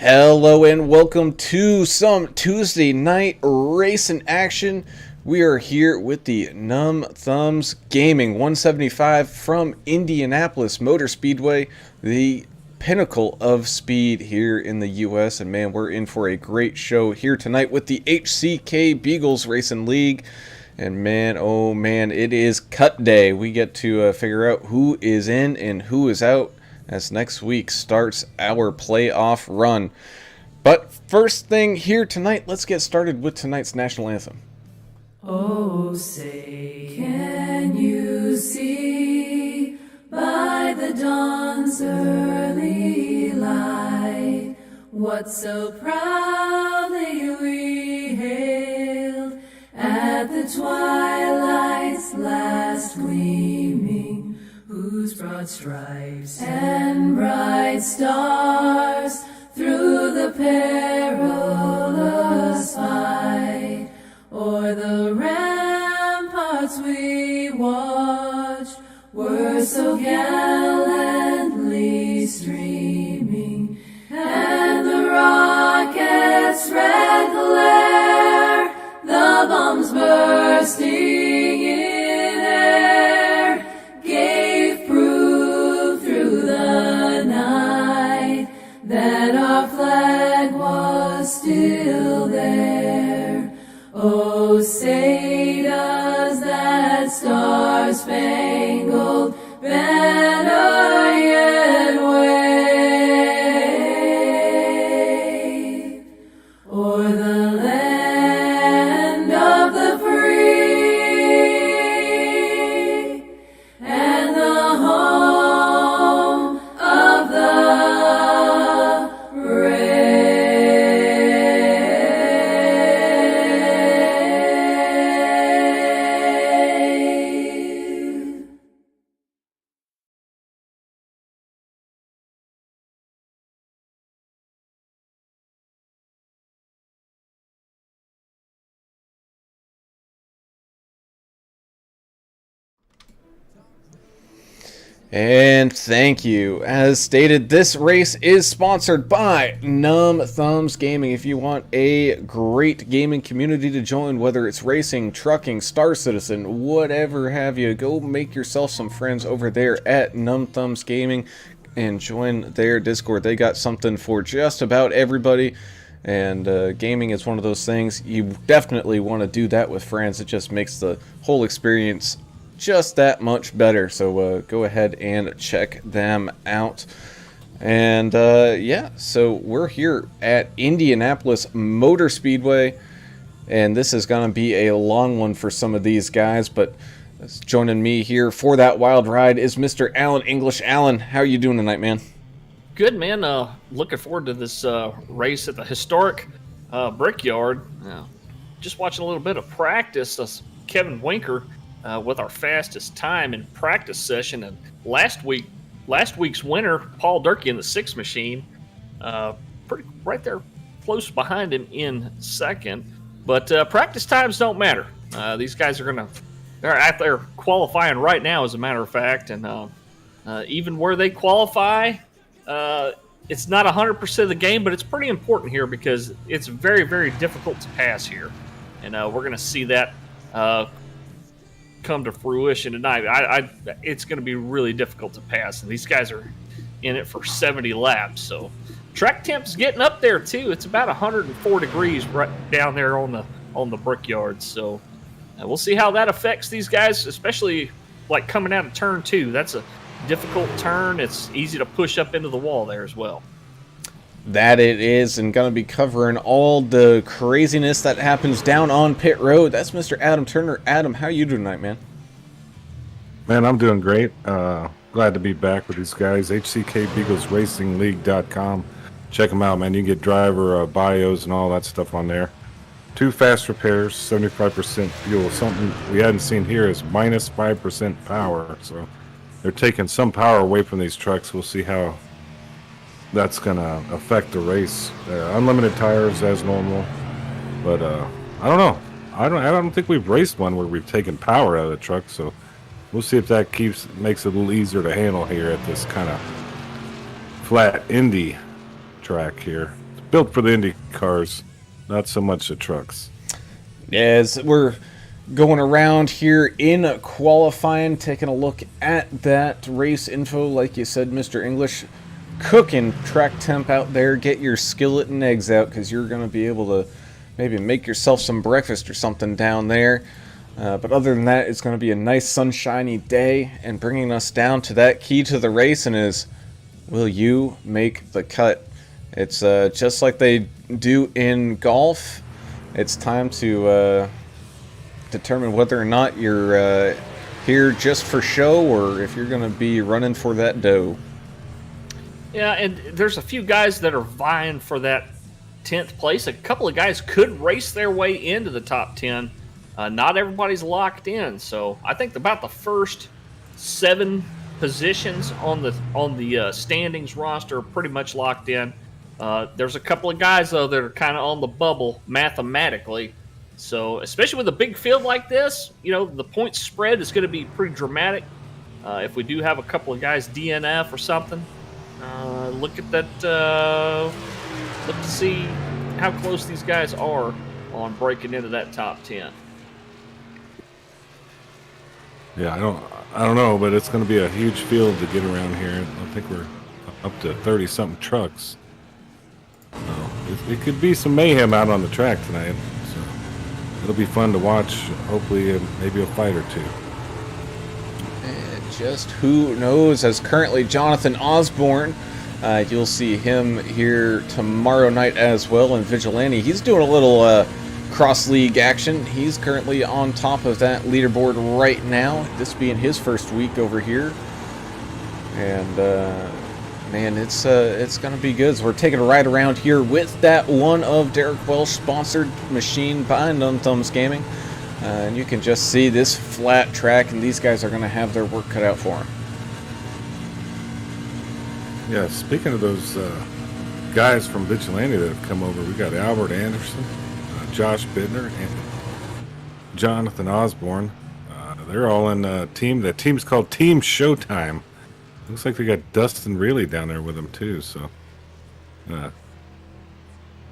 Hello and welcome to some Tuesday night racing action. We are here with the Numb Thumbs Gaming 175 from Indianapolis Motor Speedway, the pinnacle of speed here in the US. And man, we're in for a great show here tonight with the HCK Beagles Racing League. And man, oh man, it is cut day. We get to figure out who is in and who is out as next week starts our playoff run. But first thing here tonight, let's get started with tonight's national anthem. Oh, say, can you see by the dawn's early light what so proudly we hailed twilight's last gleaming, whose broad stripes and bright stars through the perilous fight o'er the ramparts we watched were so gallantly streaming, and the rockets' red glare, the bombs bursting in air, gave proof through the night that our flag was still there. Oh, say does that star-spangled banner yet wave o'er the land of the free and the home of the brave. And thank you. As stated, this race is sponsored by Numb Thumbs Gaming. If you want a great gaming community to join, whether it's racing, trucking, Star Citizen, whatever have you, go make yourself some friends over there at Numb Thumbs Gaming and join their Discord. They got something for just about everybody. And gaming is one of those things you definitely want to do that with friends. It just makes the whole experience just that much better. So go ahead and check them out. And yeah, so we're here at Indianapolis Motor Speedway, and this is going to be a long one for some of these guys, but joining me here for that wild ride is Mr. Alan English. Alan, how are you doing tonight, man? Good, man. Looking forward to this race at the historic Brickyard. Just watching a little bit of practice. Kevin Winker with our fastest time in practice session, and last week's winner, Paul Durkee in the 6 machine, pretty right there, close behind him in second. But practice times don't matter. These guys they're out there qualifying right now, as a matter of fact, and even where they qualify, it's not 100% of the game, but it's pretty important here because it's very, very difficult to pass here, and we're going to see that come to fruition tonight. It's going to be really difficult to pass, and these guys are in it for 70 laps. So track temp's getting up there too. It's about 104 degrees right down there on the Brickyard. So we'll see how that affects these guys, especially like coming out of turn 2. That's a difficult turn. It's easy to push up into the wall there as well. That it is, and going to be covering all the craziness that happens down on pit road. That's Mr. Adam Turner. Adam, how you doing tonight, man? Man, I'm doing great. Glad to be back with these guys. HCK Beagles Racing League.com. Check them out, man. You can get driver bios and all that stuff on there. 2 fast repairs, 75% fuel. Something we hadn't seen here is minus 5% power. So they're taking some power away from these trucks. We'll see how that's gonna affect the race. Unlimited tires as normal, but I don't know. I don't think we've raced one where we've taken power out of the truck. So we'll see if that makes it a little easier to handle here at this kind of flat Indy track here. It's built for the Indy cars, not so much the trucks. As we're going around here in qualifying, taking a look at that race info, like you said, Mr. English. Cooking track temp out there. Get your skillet and eggs out, because you're going to be able to maybe make yourself some breakfast or something down there. But other than that, it's going to be a nice sunshiny day, and bringing us down to that key to the race, and is, will you make the cut? It's just like they do in golf. It's time to determine whether or not you're here just for show, or if you're going to be running for that dough. Yeah, and there's a few guys that are vying for that 10th place. A couple of guys could race their way into the top 10 Not everybody's locked in, so I think about the first 7 positions on the standings roster are pretty much locked in. There's a couple of guys though that are kind of on the bubble mathematically. So especially with a big field like this, the point spread is going to be pretty dramatic. If we do have a couple of guys DNF or something, look at that. Look to see how close these guys are on breaking into that top 10. Yeah, I don't know, but it's going to be a huge field to get around here. I think we're up to 30-something trucks. So it could be some mayhem out on the track tonight. So it'll be fun to watch. Hopefully, maybe a fight or two. And just who knows, as currently Jonathan Osborne, you'll see him here tomorrow night as well in Vigilante. He's doing a little cross-league action. He's currently on top of that leaderboard right now, this being his first week over here. And man, it's going to be good. So we're taking a ride around here with that one of Derek Welsh sponsored machine by Numb Gaming. And you can just see this flat track, and these guys are going to have their work cut out for them. Yeah, speaking of those guys from Vigilante that have come over, we got Albert Anderson, Josh Bidner, and Jonathan Osborne. They're all in a team. The team's called Team Showtime. Looks like they got Dustin Reilly down there with them too. So,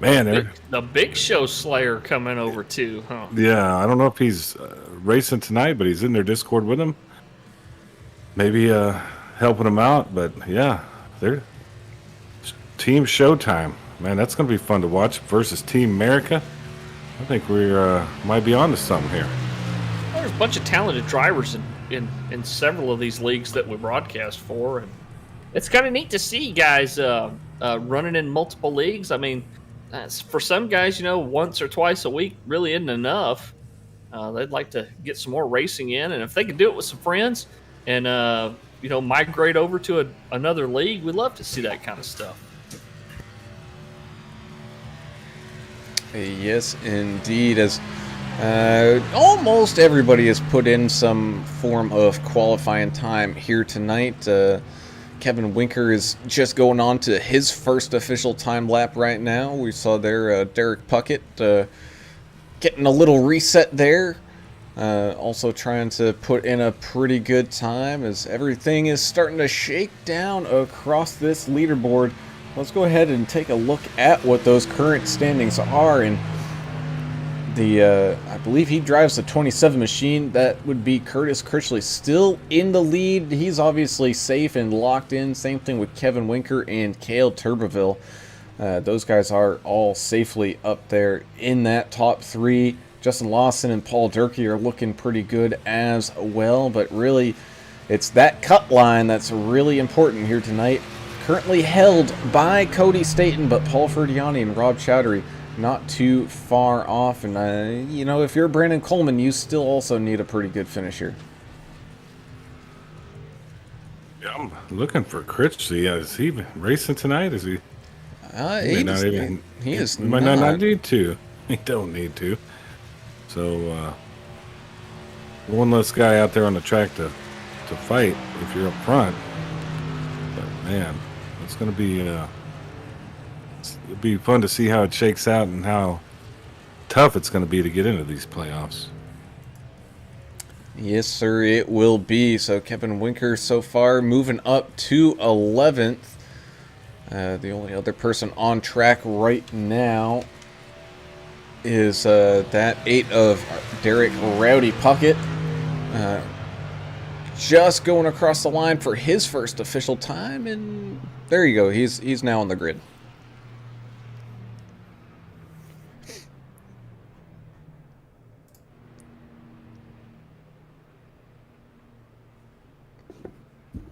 man, the Big Show Slayer coming over too, huh? Yeah, I don't know if he's racing tonight, but he's in their Discord with them. Maybe helping them out, but yeah, they're Team Showtime. Man, that's going to be fun to watch versus Team America. I think we might be on to something here. Well, there's a bunch of talented drivers in several of these leagues that we broadcast for, and it's kind of neat to see guys running in multiple leagues. I mean, for some guys, once or twice a week really isn't enough. They'd like to get some more racing in, and if they could do it with some friends and migrate over to another league, we'd love to see that kind of stuff. Yes, indeed. As almost everybody has put in some form of qualifying time here tonight. Kevin Winker is just going on to his first official time lap right now. We saw there Derek Puckett getting a little reset there. Also trying to put in a pretty good time as everything is starting to shake down across this leaderboard. Let's go ahead and take a look at what those current standings are. And I believe he drives the 27 machine. That would be Curtis Critchley still in the lead. He's obviously safe and locked in. Same thing with Kevin Winker and Cale Turbeville. Those guys are all safely up there in that top 3. Justin Lawson and Paul Durkee are looking pretty good as well. But really, it's that cut line that's really important here tonight. Currently held by Cody Staton, but Paul Ferdiani and Rob Chowdhury not too far off. And, if you're Brandon Coleman, you still also need a pretty good finish here. Yeah, I'm looking for Critchley. Is he racing tonight? Is he? He is might not need to. He don't need to. So, one less guy out there on the track to fight if you're up front. But, man, it's going to be it'll be fun to see how it shakes out and how tough it's going to be to get into these playoffs. Yes, sir, it will be. So Kevin Winker so far moving up to 11th. The only other person on track right now is that 8 of Derek Rowdy Puckett. Just going across the line for his first official time, and there you go. He's now on the grid.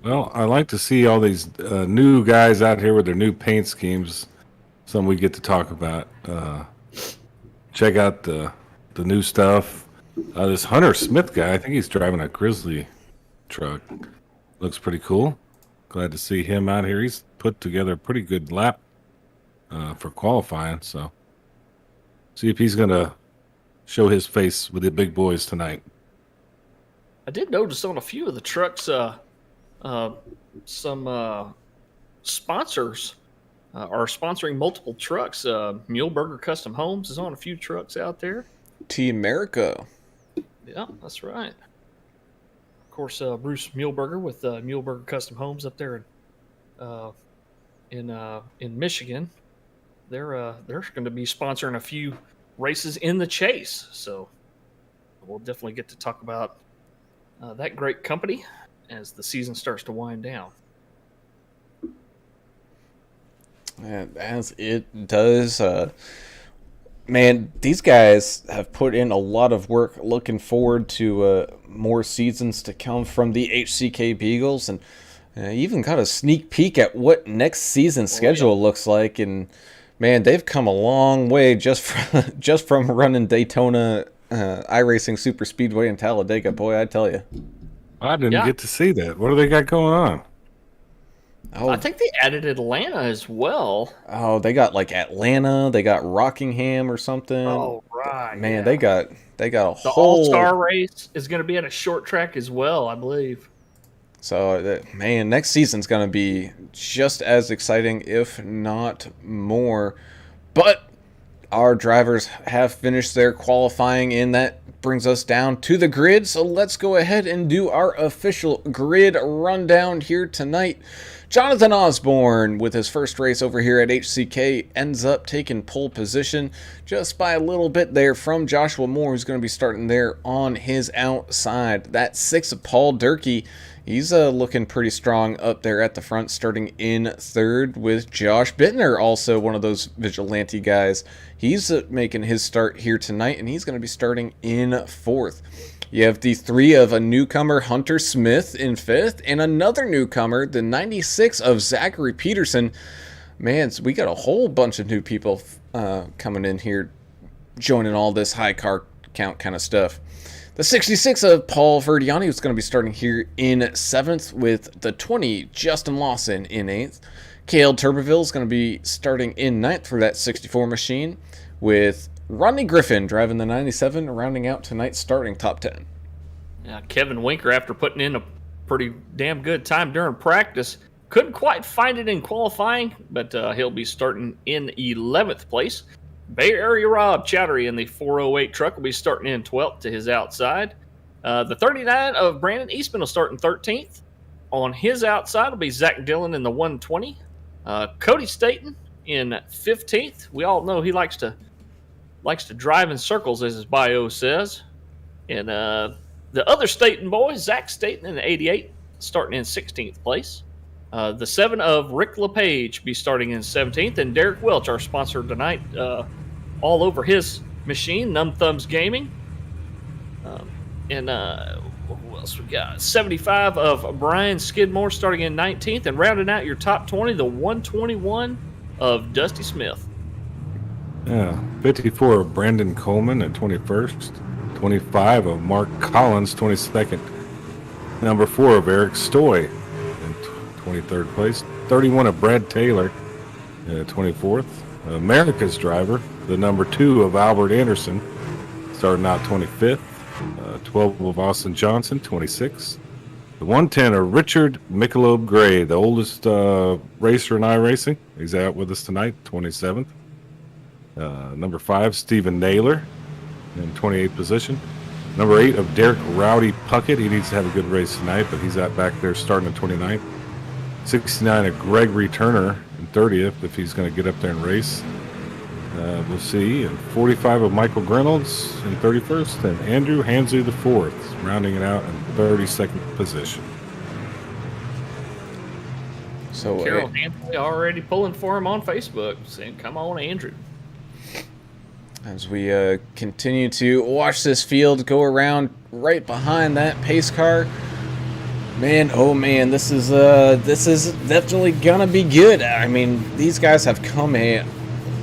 Well, I like to see all these new guys out here with their new paint schemes. Some we get to talk about. Check out the new stuff. This Hunter Smith guy, I think he's driving a Grizzly truck. Looks pretty cool. Glad to see him out here. He's put together a pretty good lap for qualifying. So see if he's going to show his face with the big boys tonight. I did notice on a few of the trucks, some sponsors are sponsoring multiple trucks. Muleburger Custom Homes is on a few trucks out there. Team America. Yeah, that's right. Of course, Bruce Muleburger with Muleburger Custom Homes up there in Michigan. They're going to be sponsoring a few races in the Chase, so we'll definitely get to talk about that great company as the season starts to wind down. And as it does, man, these guys have put in a lot of work. Looking forward to more seasons to come from the HCK Beagles, and even got a sneak peek at what next season's schedule looks like. And man, they've come a long way just from running Daytona iRacing Super Speedway in Talladega. Boy, I tell you. I didn't get to see that. What do they got going on? Oh, I think they added Atlanta as well. Oh, they got like Atlanta, they got Rockingham or something. Oh, right. Man, yeah. they got a The whole All-Star race is going to be at a short track as well, I believe. So, man, next season's going to be just as exciting, if not more. But our drivers have finished their qualifying, and that brings us down to the grid. So let's go ahead and do our official grid rundown here tonight. Jonathan Osborne, with his first race over here at HCK, ends up taking pole position just by a little bit there from Joshua Moore, who's going to be starting there on his outside. That's 6 of Paul Durkee. He's looking pretty strong up there at the front, starting in third with Josh Bittner, also one of those vigilante guys. He's making his start here tonight, and he's going to be starting in fourth. You have the 3 of a newcomer, Hunter Smith, in 5th, and another newcomer, the 96 of Zachary Peterson. Man, so we got a whole bunch of new people coming in here, joining all this high car count kind of stuff. The 66 of Paul Verdiani, who's going to be starting here in 7th, with the 20, Justin Lawson, in 8th. Cale Turbeville is going to be starting in 9th for that 64 machine, with Rodney Griffin driving the 97, rounding out tonight's starting top 10. Yeah, Kevin Winker, after putting in a pretty damn good time during practice, couldn't quite find it in qualifying, but he'll be starting in 11th place. Bay Area Rob Chowdhury in the 408 truck will be starting in 12th to his outside. The 39 of Brandon Eastman will start in 13th. On his outside will be Zach Dillon in the 120. Cody Staten in 15th. We all know he likes to drive in circles, as his bio says. And the other Staten boy, Zach Staten in the 88, starting in 16th place. The 7 of Rick LePage be starting in 17th. And Derek Welch, our sponsor tonight, all over his machine, Numb Thumbs Gaming. Who else we got? 75 of Brian Skidmore starting in 19th. And rounding out your top 20, the 121 of Dusty Smith. Yeah, 54 of Brandon Coleman at 21st. 25 of Mark Collins, 22nd. Number 4 of Eric Stoy in 23rd place. 31 of Brad Taylor, 24th. America's driver, the number 2 of Albert Anderson, starting out 25th. 12 of Austin Johnson, 26th. The 110 of Richard Michelob Gray, the oldest racer in iRacing. He's out with us tonight, 27th. Number 5, Stephen Naylor in 28th position. Number 8 of Derek Rowdy Puckett. He needs to have a good race tonight, but he's out back there starting at 29th. 69 of Gregory Turner in 30th, if he's going to get up there and race. We'll see. And 45 of Michael Reynolds in 31st, and Andrew Hansley the 4th, rounding it out in 32nd position. So Carol Hansley already pulling for him on Facebook, saying, "Come on, Andrew." As we continue to watch this field go around right behind that pace car, man, oh man, this is definitely gonna be good. I mean, these guys have come a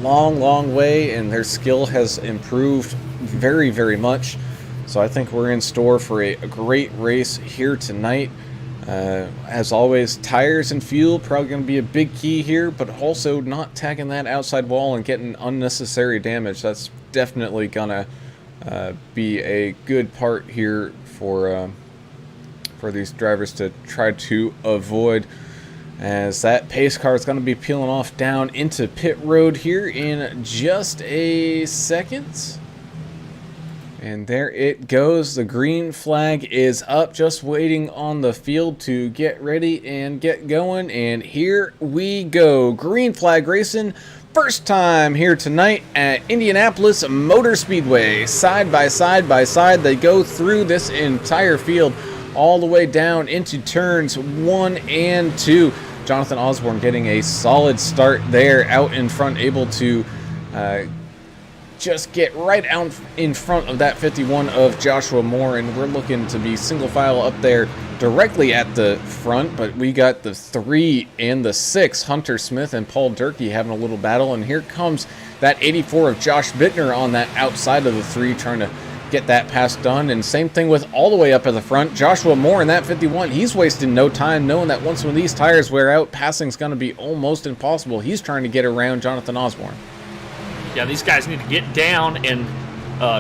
long way, and their skill has improved very, very much. So I think we're in store for a great race here tonight. As always, tires and fuel probably going to be a big key here, but also not tagging that outside wall and getting unnecessary damage. That's definitely going to be a good part here for these drivers to try to avoid, as that pace car is going to be peeling off down into pit road here in just a second. And there it goes. The green flag is up, just waiting on the field to get ready and get going. And here we go. Green flag racing. First time here tonight at Indianapolis Motor Speedway. Side by side by side, they go through this entire field all the way down into turns 1 and 2. Jonathan Osborne getting a solid start there out in front, able to just get right out in front of that 51 of Joshua Moore, and we're looking to be single file up there directly at the front. But we got the 3 and the 6, Hunter Smith and Paul Durkee, having a little battle, and here comes that 84 of Josh Bittner on that outside of the 3, trying to get that pass done. And same thing with all the way up at the front, Joshua Moore in that 51. He's wasting no time, knowing that once when these tires wear out, passing's going to be almost impossible. He's trying to get around Jonathan Osborne. Yeah, these guys need to get down and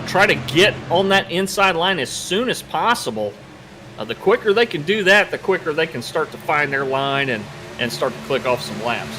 try to get on that inside line as soon as possible. The quicker they can do that, the quicker they can start to find their line and start to click off some laps.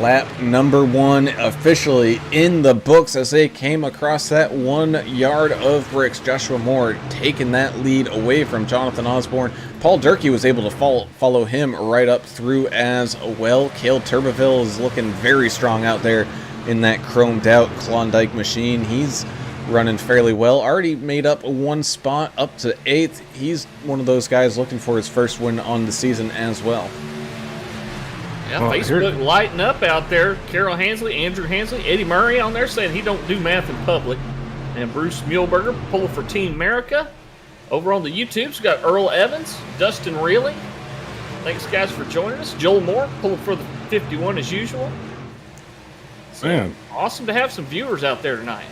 Lap number 1 officially in the books as they came across that 1 yard of bricks. Joshua Moore taking that lead away from Jonathan Osborne. Paul Durkee was able to follow him right up through as well. Cale Turbeville is looking very strong out there in that chromed out Klondike machine. He's running fairly well. Already made up 1 spot up to 8th. He's one of those guys looking for his first win on the season as well. Yeah, Facebook lighting up out there. Carol Hansley, Andrew Hansley, Eddie Murray on there saying he don't do math in public. And Bruce Muehlberger pulling for Team America. Over on the YouTubes, we got Earl Evans, Dustin Reilly. Thanks, guys, for joining us. Joel Moore pulling for the 51 as usual. So, man, awesome to have some viewers out there tonight.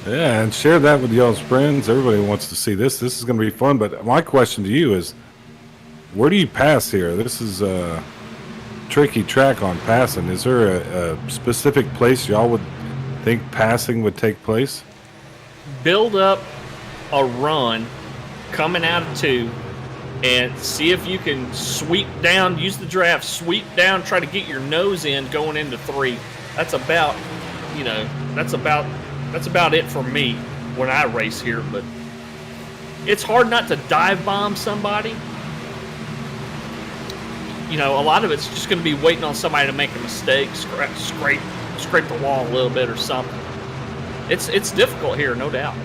Yeah, and share that with y'all's friends. Everybody wants to see this. This is going to be fun. But my question to you is, where do you pass here? This is a tricky track on passing. Is there a specific place y'all would think passing would take place? Build up a run coming out of 2 and see if you can sweep down, use the draft, sweep down, try to get your nose in going into 3. That's about, that's about it for me when I race here. But it's hard not to dive bomb somebody. A lot of it's just going to be waiting on somebody to make a mistake, scrape the wall a little bit or something. It's difficult here, no doubt.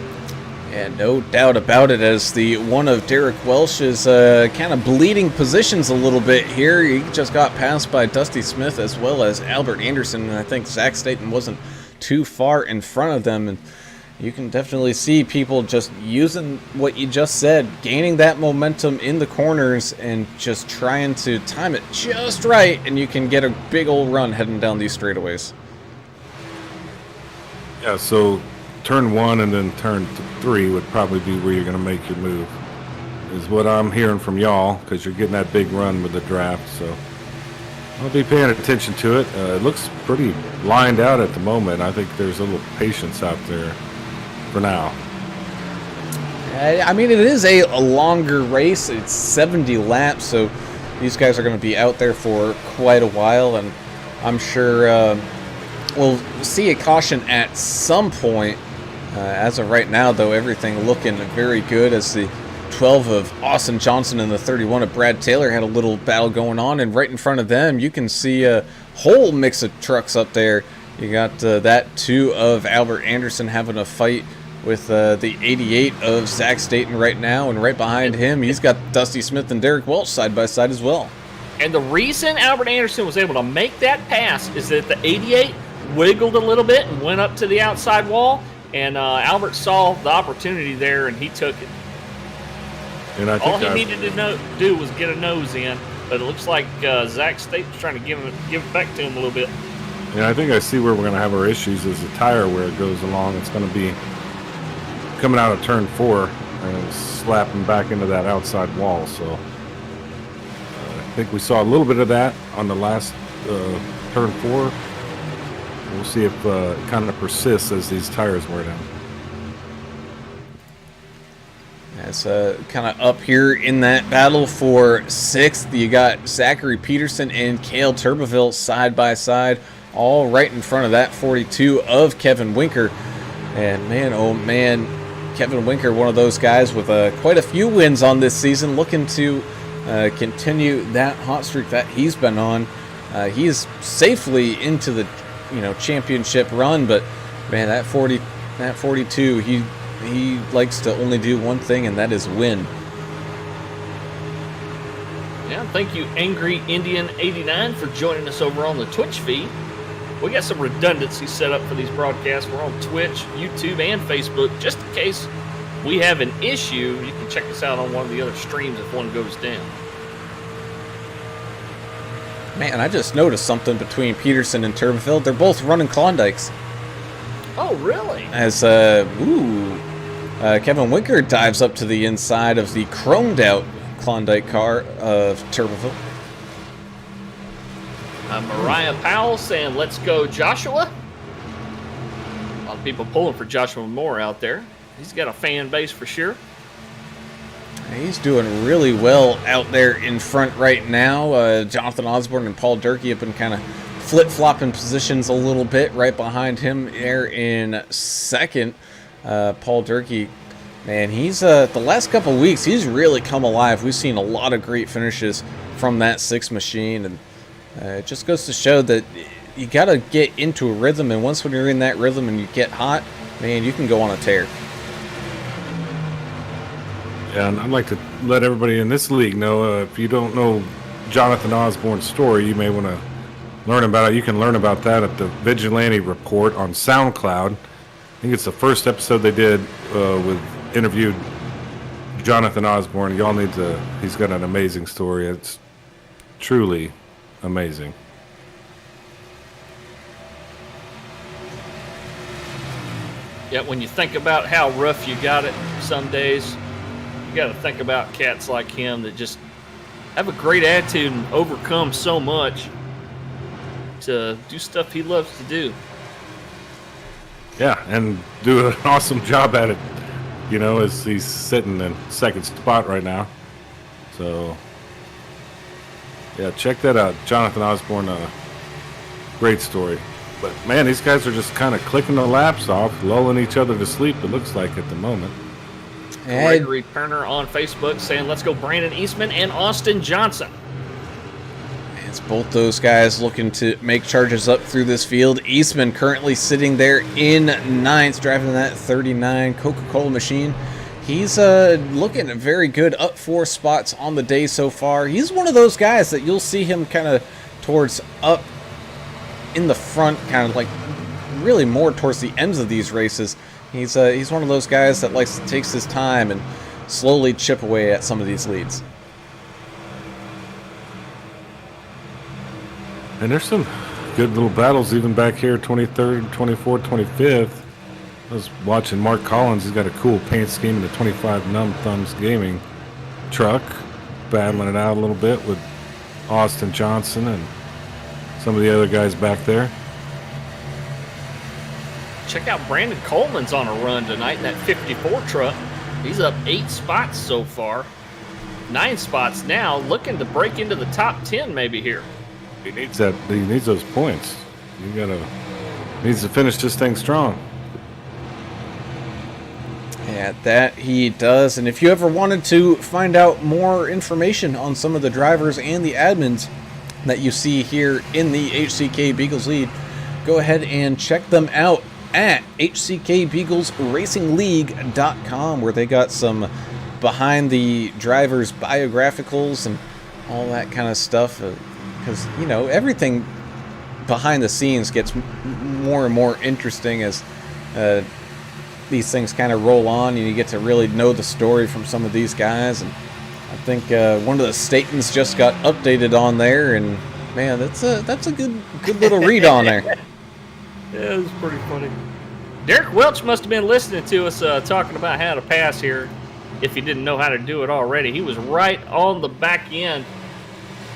Yeah, no doubt about it, as the one of Derek Welsh is kind of bleeding positions a little bit here. He just got passed by Dusty Smith as well as Albert Anderson, and I think Zach Staten wasn't too far in front of them. And you can definitely see people just using what you just said, gaining that momentum in the corners and just trying to time it just right, and you can get a big old run heading down these straightaways. Yeah, so turn 1 and then turn 3 would probably be where you're going to make your move, is what I'm hearing from y'all, because you're getting that big run with the draft. So I'll be paying attention to it. It looks pretty lined out at the moment. I think there's a little patience out there for now. I mean, it is a longer race. It's 70 laps, so these guys are going to be out there for quite a while, and I'm sure we'll see a caution at some point. As of right now, though, everything looking very good, as the 12 of Austin Johnson and the 31 of Brad Taylor had a little battle going on, and right in front of them you can see a whole mix of trucks up there. You got that 2 of Albert Anderson having a fight with the 88 of Zach Staten right now, and right behind him he's got Dusty Smith and Derek Welch side by side as well. And the reason Albert Anderson was able to make that pass is that the 88 wiggled a little bit and went up to the outside wall, and Albert saw the opportunity there and he took it. And I think all he needed to do was get a nose in, but it looks like Zach Staten's trying to give it back to him a little bit. And I think I see where we're going to have our issues is the tire where it goes along. It's going to be coming out of turn 4 and slapping back into that outside wall. So I think we saw a little bit of that on the last turn 4. We'll see if it kind of persists as these tires wear down. It's kind of up here in that battle for 6th. You got Zachary Peterson and Cale Turbeville side by side, all right in front of that 42 of Kevin Winker. And man, oh man, Kevin Winker, one of those guys with quite a few wins on this season, looking to continue that hot streak that he's been on. He's safely into the championship run, but man, that 42, he likes to only do one thing, and that is win. Yeah, thank you, Angry Indian 89, for joining us over on the Twitch feed. We got some redundancy set up for these broadcasts. We're on Twitch, YouTube, and Facebook. Just in case we have an issue, you can check us out on one of the other streams if one goes down. Man, I just noticed something between Peterson and Turbeville. They're both running Klondikes. Oh, really? As, Kevin Winker dives up to the inside of the chromed out Klondike car of Turbeville. Mariah Powell saying, let's go, Joshua. A lot of people pulling for Joshua Moore out there. He's got a fan base for sure. He's doing really well out there in front right now. Jonathan Osborne and Paul Durkee have been kind of flip-flopping positions a little bit right behind him there in second. Paul Durkee, man, he's the last couple weeks, he's really come alive. We've seen a lot of great finishes from that 6 machine, and it just goes to show that you got to get into a rhythm, and once when you're in that rhythm and you get hot, man, you can go on a tear. Yeah, and I'd like to let everybody in this league know, if you don't know Jonathan Osborne's story, you may want to learn about it. You can learn about that at the Vigilante Report on SoundCloud. I think it's the first episode they did with interviewed Jonathan Osborne. Y'all need to, he's got an amazing story. It's truly amazing. Yeah, when you think about how rough you got it some days, you got to think about cats like him that just have a great attitude and overcome so much to do stuff he loves to do. Yeah, and do an awesome job at it, as he's sitting in second spot right now. So, yeah, check that out. Jonathan Osborne, great story. But, man, these guys are just kind of clicking the laps off, lulling each other to sleep, it looks like, at the moment. Gregory Turner on Facebook saying, let's go Brandon Eastman and Austin Johnson. It's both those guys looking to make charges up through this field. Eastman currently sitting there in 9th, driving that 39 Coca-Cola machine. He's looking very good, up 4 spots on the day so far. He's one of those guys that you'll see him kind of towards up in the front, kind of like really more towards the ends of these races. He's one of those guys that takes his time and slowly chip away at some of these leads. And there's some good little battles even back here, 23rd, 24th, 25th. I was watching Mark Collins. He's got a cool paint scheme in the 25 Numb Thumbs Gaming truck, battling it out a little bit with Austin Johnson and some of the other guys back there. Check out Brandon Coleman's on a run tonight in that 54 truck. He's up 8 spots so far. 9 spots now, looking to break into the top 10 maybe here. He needs that. He needs those points. Needs to finish this thing strong. Yeah, that he does. And if you ever wanted to find out more information on some of the drivers and the admins that you see here in the HCK Beagles lead, go ahead and check them out at HCKBeaglesRacingLeague.com, where they got some behind the drivers biographicals and all that kind of stuff. Because, everything behind the scenes gets more and more interesting as these things kind of roll on, and you get to really know the story from some of these guys. And I think one of the Statons just got updated on there, and man, that's a good little read on there. Yeah, it was pretty funny. Derek Welch must have been listening to us talking about how to pass here, if he didn't know how to do it already. He was right on the back end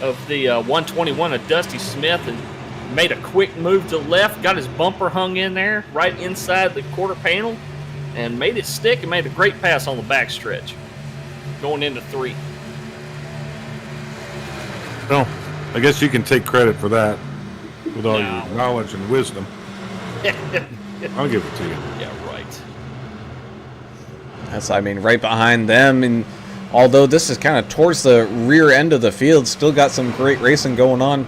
of the 121 of Dusty Smith and made a quick move to the left, got his bumper hung in there right inside the quarter panel, and made it stick and made a great pass on the backstretch. going into 3. Well, I guess you can take credit for that with all No. your knowledge and wisdom. I'll give it to you. Yeah, right. That's, I mean, right behind them. And although this is kind of towards the rear end of the field, still got some great racing going on.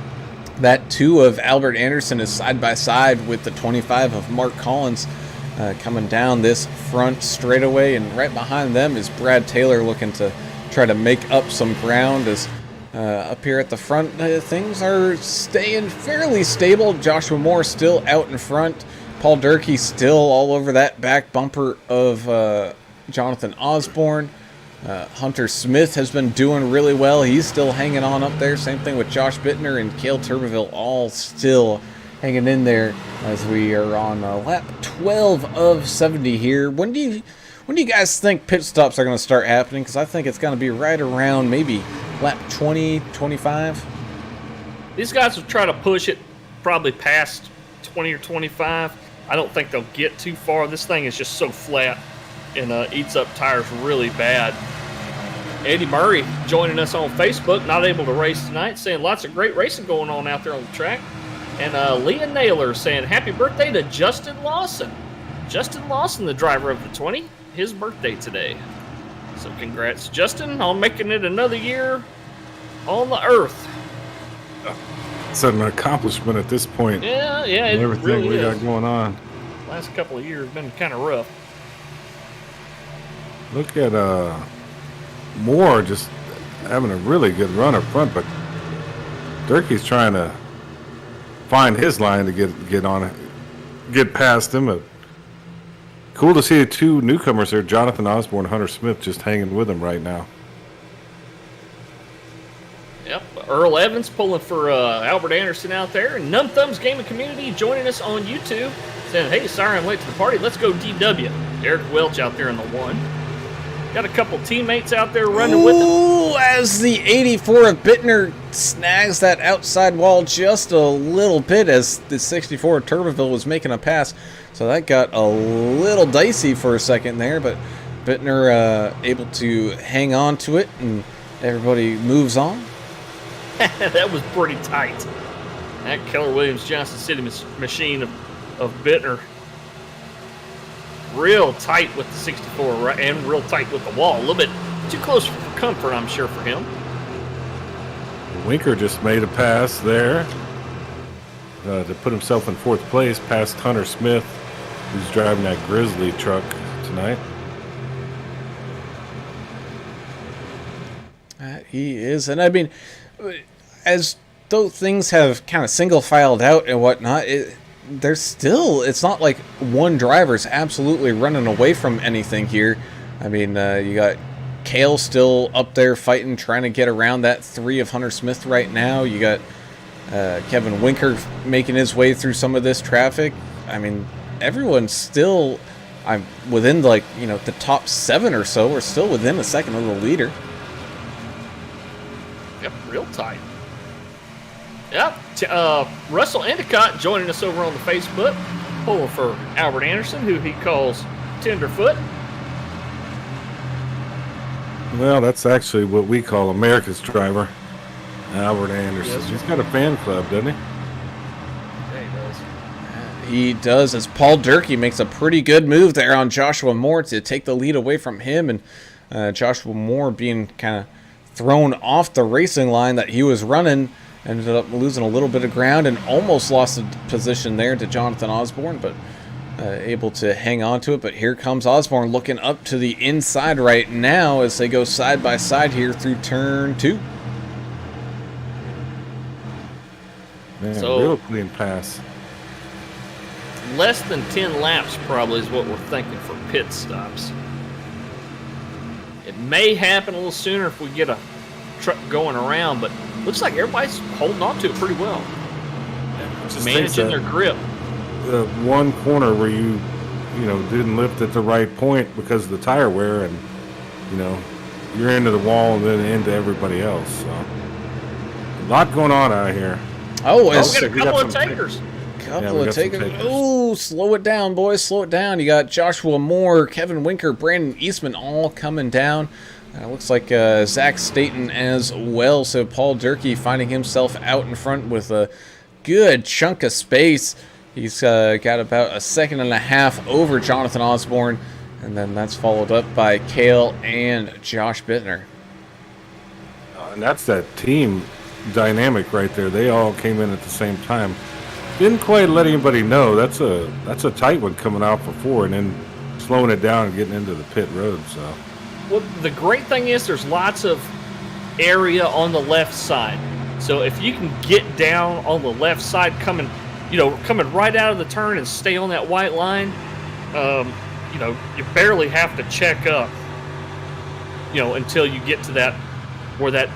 That 2 of Albert Anderson is side by side with the 25 of Mark Collins coming down this front straightaway. And right behind them is Brad Taylor looking to try to make up some ground as up here at the front, things are staying fairly stable. Joshua Moore still out in front. Paul Durkee still all over that back bumper of Jonathan Osborne. Hunter Smith has been doing really well. He's still hanging on up there. Same thing with Josh Bittner and Cale Turbeville, all still hanging in there as we are on lap 12 of 70 here. When do you guys think pit stops are going to start happening? Because I think it's going to be right around maybe lap 20, 25. These guys will try to push it probably past 20 or 25. I don't think they'll get too far. This thing is just so flat and eats up tires really bad. Eddie Murray joining us on Facebook, not able to race tonight, saying lots of great racing going on out there on the track. And Leah Naylor saying happy birthday to Justin Lawson. Justin Lawson, the driver of the 20, his birthday today. So congrats, Justin, on making it another year on the earth. It's an accomplishment at this point. Yeah, it Everything really we is. got going on. Last couple of years have been kind of rough. Look at Moore just having a really good run up front, but Durkee's trying to find his line to get on it, get past him. But cool to see the 2 newcomers there, Jonathan Osborne and Hunter Smith, just hanging with him right now. Yep, Earl Evans pulling for Albert Anderson out there. And Numb Thumbs Gaming Community joining us on YouTube, saying, hey, sorry I'm late to the party. Let's go DW. Eric Welch out there in the 1. Got a couple teammates out there running with him. Ooh, as the 84 of Bittner snags that outside wall just a little bit as the 64 of Turbeville was making a pass. So that got a little dicey for a second there, but Bittner able to hang on to it, and everybody moves on. That was pretty tight. That Keller Williams Johnson City machine of Bittner. Real tight with the 64, right, and real tight with the wall. A little bit too close for comfort, I'm sure, for him. Winker just made a pass there to put himself in 4th place past Hunter Smith, who's driving that Grizzly truck tonight. He is, and I mean, as though things have kind of single filed out and whatnot, there's still, it's not like one driver's absolutely running away from anything here. I mean, you got Cale still up there fighting, trying to get around that 3 of Hunter Smith right now. You got Kevin Winker making his way through some of this traffic. I mean, everyone's still within, like, you know, the top 7 or so. We're still within a second of the leader. Yep, real tight. Yep, Russell Endicott joining us over on the Facebook, pulling for Albert Anderson, who he calls Tenderfoot. Well, that's actually what we call America's driver, Albert Anderson. Yes. He's got a fan club, doesn't he? Yeah, he does. He does, as Paul Durkee makes a pretty good move there on Joshua Moore to take the lead away from him, and Joshua Moore being kind of thrown off the racing line that he was running, ended up losing a little bit of ground and almost lost the position there to Jonathan Osborne, but able to hang on to it. But here comes Osborne looking up to the inside right now as they go side by side here through turn 2. Man, So- real clean pass. Less than 10 laps probably is what we're thinking for pit stops. It may happen a little sooner if we get a truck going around, but looks like everybody's holding on to it pretty well. Just Managing think their that grip. The one corner where you didn't lift at the right point because of the tire wear, and you're into the wall and then into everybody else. So a lot going on out here. Oh, Oh, as we got a we got couple of some takers. couple we of got some takers. takers. Oh, slow it down, boys. Slow it down. You got Joshua Moore, Kevin Winker, Brandon Eastman all coming down. It looks like Zach Staten as well. So Paul Durkee finding himself out in front with a good chunk of space. He's got about a second and a half over Jonathan Osborne. And then that's followed up by Cale and Josh Bittner. And that's that team dynamic right there. They all came in at the same time. Didn't quite let anybody know. That's a tight one coming out for 4 and then slowing it down and getting into the pit road. So, well, the great thing is there's lots of area on the left side. So if you can get down on the left side, coming right out of the turn and stay on that white line, you barely have to check up, until you get to that where that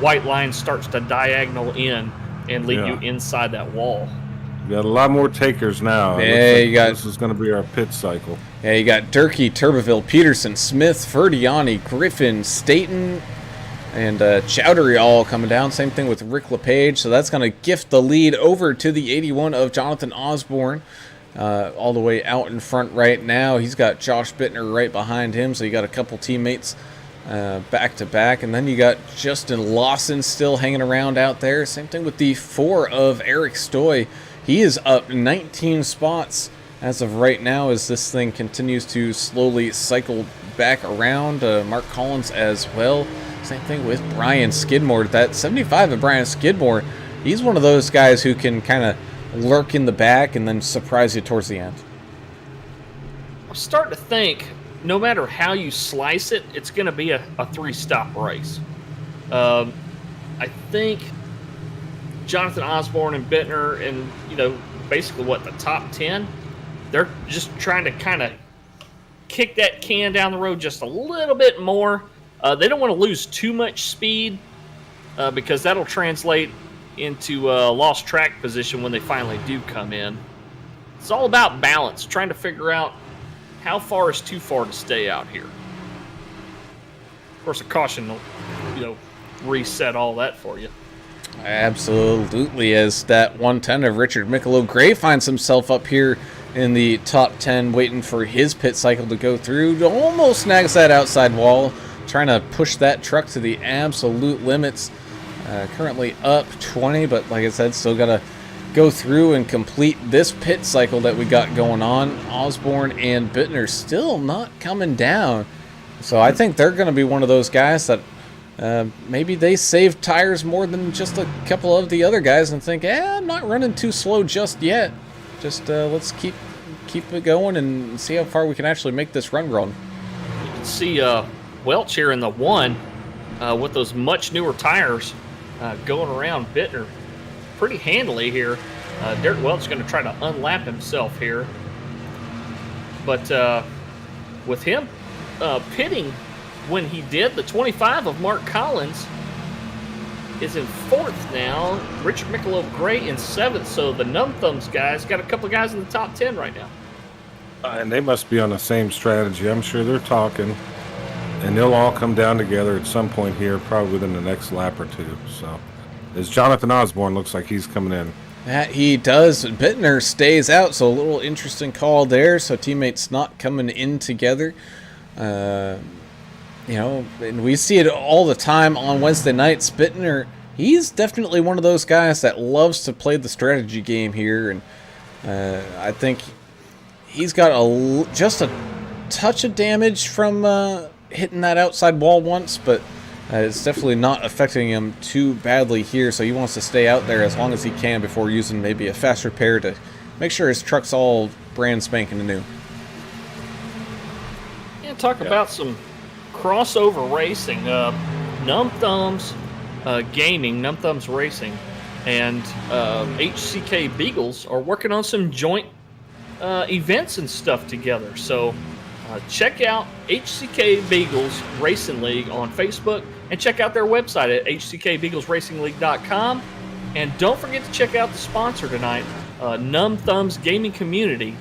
white line starts to diagonal in and lead you inside that wall. We got a lot more takers now. Yeah, this is going to be our pit cycle. Yeah, you got Durkee, Turbeville, Peterson, Smith, Ferdiani, Griffin, Staten, and Chowdhury all coming down. Same thing with Rick LePage. So that's going to gift the lead over to the 81 of Jonathan Osborne. All the way out in front right now. He's got Josh Bittner right behind him. So you got a couple teammates back to back. And then you got Justin Lawson still hanging around out there. Same thing with the 4 of Eric Stoy. He is up 19 spots as of right now as this thing continues to slowly cycle back around. Mark Collins as well. Same thing with Brian Skidmore. That 75 of Brian Skidmore, he's one of those guys who can kind of lurk in the back and then surprise you towards the end. I'm starting to think, no matter how you slice it, it's going to be a 3-stop race. I think Jonathan Osborne and Bittner and, basically the top 10, they're just trying to kind of kick that can down the road just a little bit more. They don't want to lose too much speed because that'll translate into lost track position when they finally do come in. It's all about balance, trying to figure out how far is too far to stay out here. Of course, a caution will, reset all that for you. Absolutely, as that 110 of Richard Michelob Gray finds himself up here in the top 10, waiting for his pit cycle to go through. Almost snags that outside wall, trying to push that truck to the absolute limits. Currently up 20, but like I said, still got to go through and complete this pit cycle that we got going on. Osborne and Bittner still not coming down. So I think they're going to be one of those guys that maybe they save tires more than just a couple of the other guys and think, I'm not running too slow just yet. Just let's keep it going and see how far we can actually make this run. You can see Welch here in the 1 with those much newer tires going around Bittner pretty handily here. Derek Welch is going to try to unlap himself here. But with him pitting when he did, the 25 of Mark Collins is in 4th now. Richard Michelob Gray in 7th. So the Numb Thumbs guys got a couple of guys in the top 10 right now. And they must be on the same strategy. I'm sure they're talking. And they'll all come down together at some point here, probably within the next lap or 2. So, as Jonathan Osborne looks like he's coming in. That he does. Bittner stays out, so a little interesting call there. So teammates not coming in together. And we see it all the time on Wednesday nights. Bittner, he's definitely one of those guys that loves to play the strategy game here, and I think he's got just a touch of damage from hitting that outside wall once, but it's definitely not affecting him too badly here, so he wants to stay out there as long as he can before using maybe a fast repair to make sure his truck's all brand spanking new. Yeah, talk about some crossover racing. Numb Thumbs Gaming, Numb Thumbs Racing, and HCK Beagles are working on some joint events and stuff together, so check out HCK Beagles Racing League on Facebook and check out their website at hckbeaglesracingleague.com. And don't forget to check out the sponsor tonight, Numb Thumbs Gaming Community.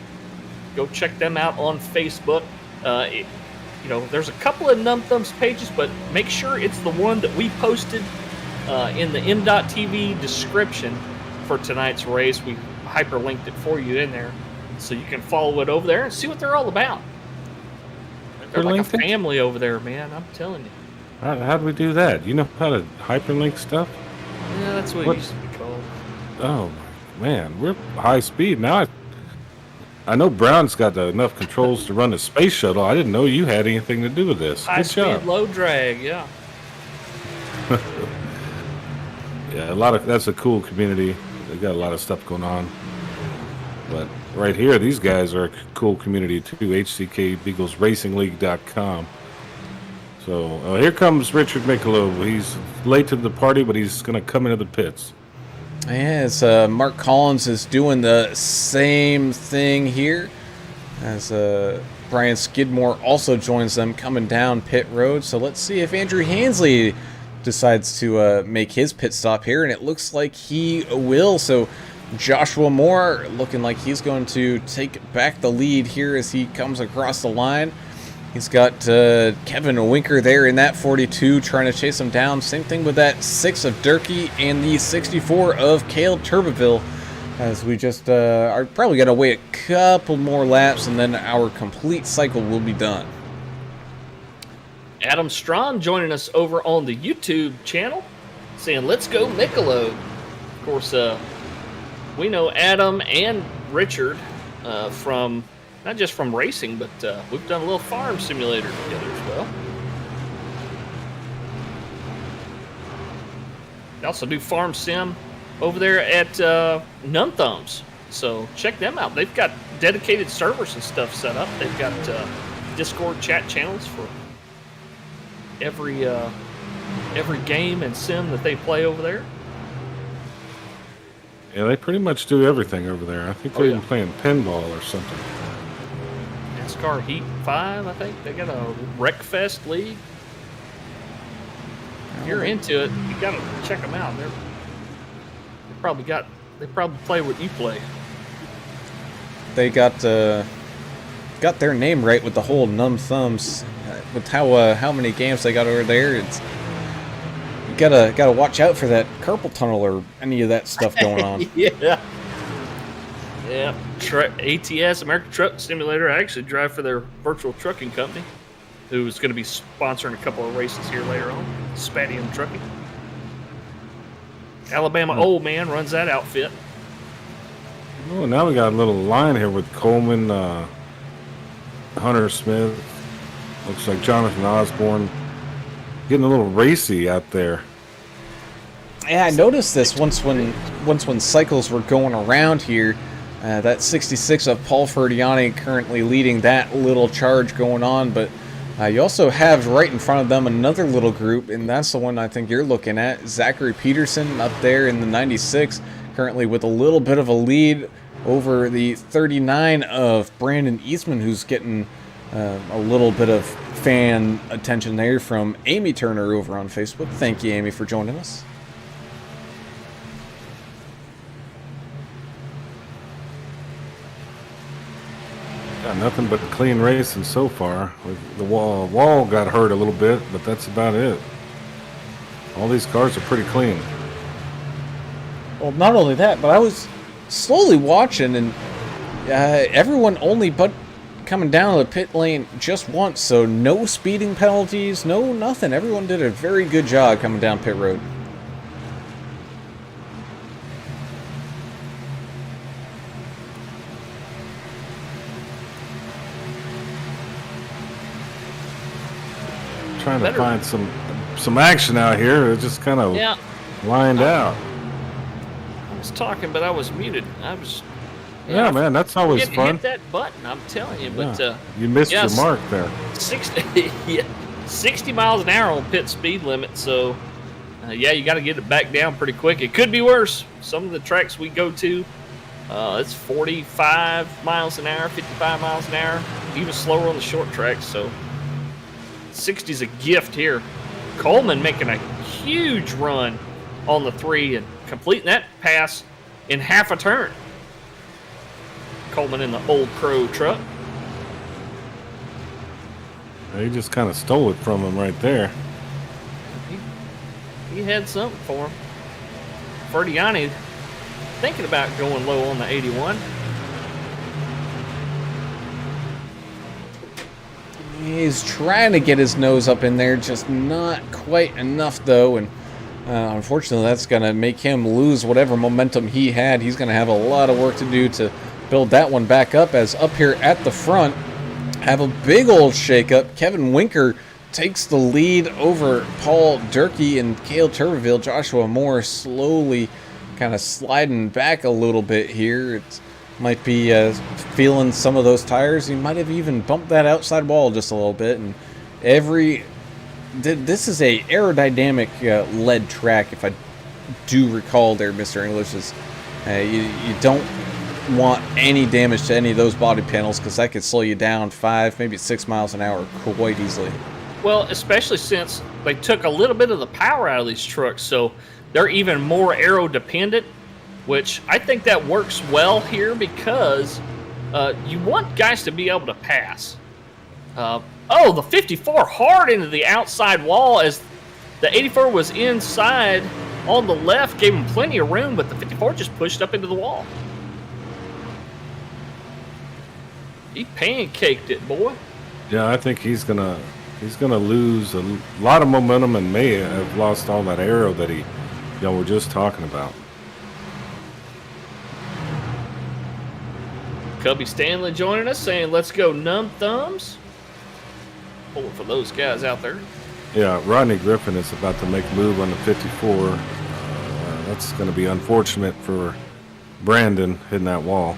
Go check them out on Facebook. There's a couple of Numb Thumbs pages, but make sure it's the one that we posted in the M.TV description for tonight's race. We hyperlinked it for you in there, so you can follow it over there and see what they're all about. They're like a family over there, man. I'm telling you. How do we do that? You know how to hyperlink stuff? Yeah, that's what, What? it used to be called. Oh man, we're high speed now. I know Brown's got enough controls to run the space shuttle. I didn't know you had anything to do with this. High Good speed, job. low drag. Yeah. Yeah, that's a cool community. They got a lot of stuff going on. But right here, these guys are a cool community too. HCK Beagles RacingLeague.com. So here comes Richard Michelow. He's late to the party, but he's going to come into the pits. As Mark Collins is doing the same thing here, as Brian Skidmore also joins them coming down pit road. So let's see if Andrew Hansley decides to make his pit stop here, and it looks like he will. So Joshua Moore looking like he's going to take back the lead here as he comes across the line. He's got Kevin Winker there in that 42 trying to chase him down. Same thing with that 6 of Durkee and the 64 of Cale Turbeville, as we just are probably going to wait a couple more laps and then our complete cycle will be done. Adam Strawn joining us over on the YouTube channel, saying, "Let's go Michelob." Of course, we know Adam and Richard from not just from racing, but we've done a little farm simulator together as well. They also do farm sim over there at Numb Thumbs, so check them out. They've got dedicated servers and stuff set up. They've got Discord chat channels for every game and sim that they play over there. Yeah, they pretty much do everything over there. I think they're even playing pinball or something. NASCAR Heat 5, I think. They got a Wreckfest league. If you're into it, you gotta check them out. They probably play what you play. They got their name right with the whole Numb Thumbs. With how many games they got over there, it's you gotta watch out for that carpal tunnel or any of that stuff going on. Yeah. ATS, American Truck Simulator. I actually drive for their virtual trucking company, who's going to be sponsoring a couple of races here later on. Spadium Trucking. Alabama Old Man runs that outfit. Oh, now we got a little line here with Coleman, Hunter Smith. Looks like Jonathan Osborne getting a little racy out there. Yeah, I noticed this once when cycles were going around here. That 66 of Paul Ferdiani currently leading that little charge going on, but you also have right in front of them another little group, and that's the one I think you're looking at. Zachary Peterson up there in the 96, currently with a little bit of a lead over the 39 of Brandon Eastman, who's getting a little bit of fan attention there from Amy Turner over on Facebook. Thank you, Amy, for joining us. Got nothing but clean racing so far. The wall got hurt a little bit, but that's about it. All these cars are pretty clean. Well, not only that, but I was slowly watching, and everyone only but coming down the pit lane just once, so no speeding penalties, no nothing. Everyone did a very good job coming down pit road. Trying to find some action out here. It's just kind of lined out. I was talking, but I was muted. Yeah, man, that's always fun. Hit that button, I'm telling you. But you missed your mark there. 60 miles an hour on pit speed limit. So, you got to get it back down pretty quick. It could be worse. Some of the tracks we go to, it's 45 miles an hour, 55 miles an hour, even slower on the short tracks. So, 60's a gift here. Coleman making a huge run on the 3 and completing that pass in half a turn. Coleman in the old Crow truck. He just kind of stole it from him right there. He had something for him. Ferdiani thinking about going low on the 81. He's trying to get his nose up in there, just not quite enough though, and unfortunately that's going to make him lose whatever momentum he had. He's going to have a lot of work to do to build that one back up, as up here at the front have a big old shakeup. Kevin Winker takes the lead over Paul Durkee, and Cale Tuberville. Joshua Moore slowly kind of sliding back a little bit here. It might be feeling some of those tires. He might have even bumped that outside wall just a little bit. And this is a aerodynamic lead track, if I do recall there, Mr. English. You don't want any damage to any of those body panels, because that could slow you down 5, maybe 6 miles an hour quite easily. Well, especially since they took a little bit of the power out of these trucks, so they're even more aero dependent, which I think that works well here, because you want guys to be able to pass. The 54 hard into the outside wall, as the 84 was inside on the left, gave him plenty of room, but the 54 just pushed up into the wall. He pancaked it, boy. Yeah, I think he's gonna lose a lot of momentum, and may have lost all that aero that we're just talking about. Cubby Stanley joining us, saying, "Let's go, Numb Thumbs." Pulling for those guys out there. Yeah, Rodney Griffin is about to make a move on the 54. That's going to be unfortunate for Brandon hitting that wall.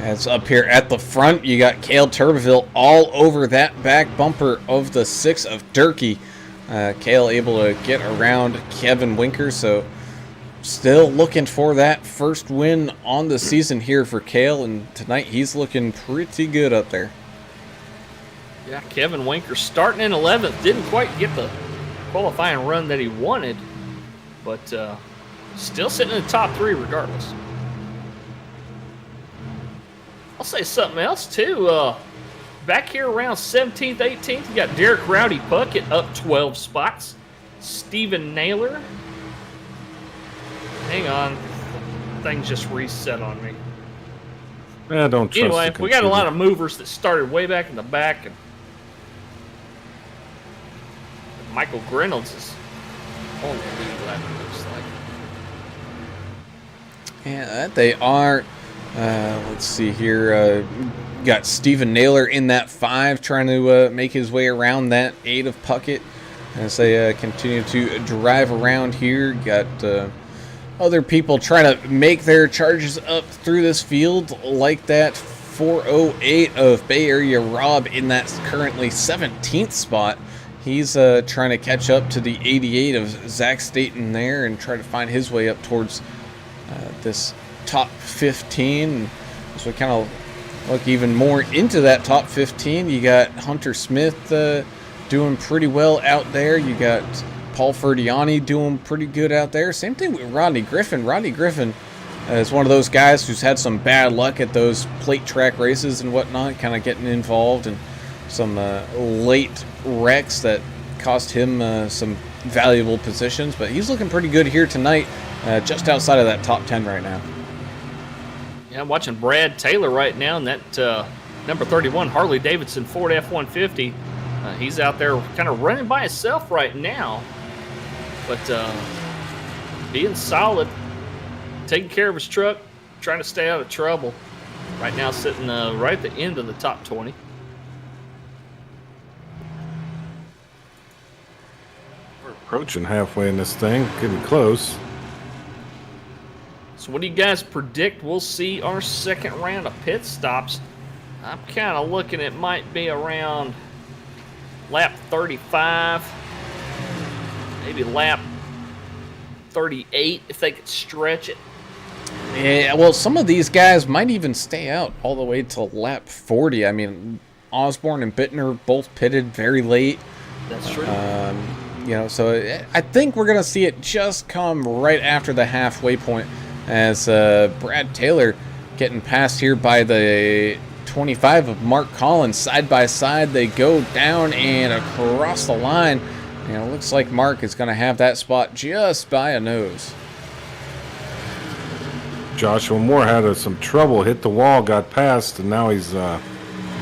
As up here at the front, you got Cale Tuberville all over that back bumper of the 6 of Durkee. Cale able to get around Kevin Winker, so still looking for that first win on the season here for Cale, and tonight he's looking pretty good up there. Yeah, Kevin Winker starting in 11th, didn't quite get the qualifying run that he wanted, but still sitting in the top 3 regardless. I'll say something else too. Back here around 17th, 18th, you got Derek Rowdy Puckett up 12 spots. Steven Naylor. Hang on. Things just reset on me. Yeah, don't trust Anyway, we got a lot of movers that started way back in the back. And Michael Reynolds is on the lead lap, it looks like. Yeah, they are. Let's see here. Got Steven Naylor in that 5, trying to make his way around that 8 of Puckett as they continue to drive around here. Got other people trying to make their charges up through this field, like that 408 of Bay Area Rob in that currently 17th spot. He's trying to catch up to the 88 of Zach Staten there and try to find his way up towards this top 15. So we kind of look even more into that top 15. You got Hunter Smith doing pretty well out there. You got Paul Ferdiani doing pretty good out there. Same thing with Rodney Griffin. Rodney Griffin is one of those guys who's had some bad luck at those plate track races and whatnot, kind of getting involved in some late wrecks that cost him some valuable positions. But he's looking pretty good here tonight, just outside of that top 10 right now. Yeah, I'm watching Brad Taylor right now in that number 31 Harley Davidson Ford F-150. He's out there kind of running by himself right now, but being solid, taking care of his truck, trying to stay out of trouble. Right now sitting right at the end of the top 20. We're approaching halfway in this thing, getting close. So what do you guys predict we'll see our second round of pit stops? I'm kind of looking it might be around lap 35, maybe lap 38 if they could stretch it. Yeah, well, some of these guys might even stay out all the way to lap 40. I mean, Osborne and Bittner both pitted very late. That's true. So I think we're going to see it just come right after the halfway point, as Brad Taylor getting passed here by the 25 of Mark Collins. Side by side, they go down and across the line. And it looks like Mark is going to have that spot just by a nose. Joshua Moore had some trouble, hit the wall, got past, and now he's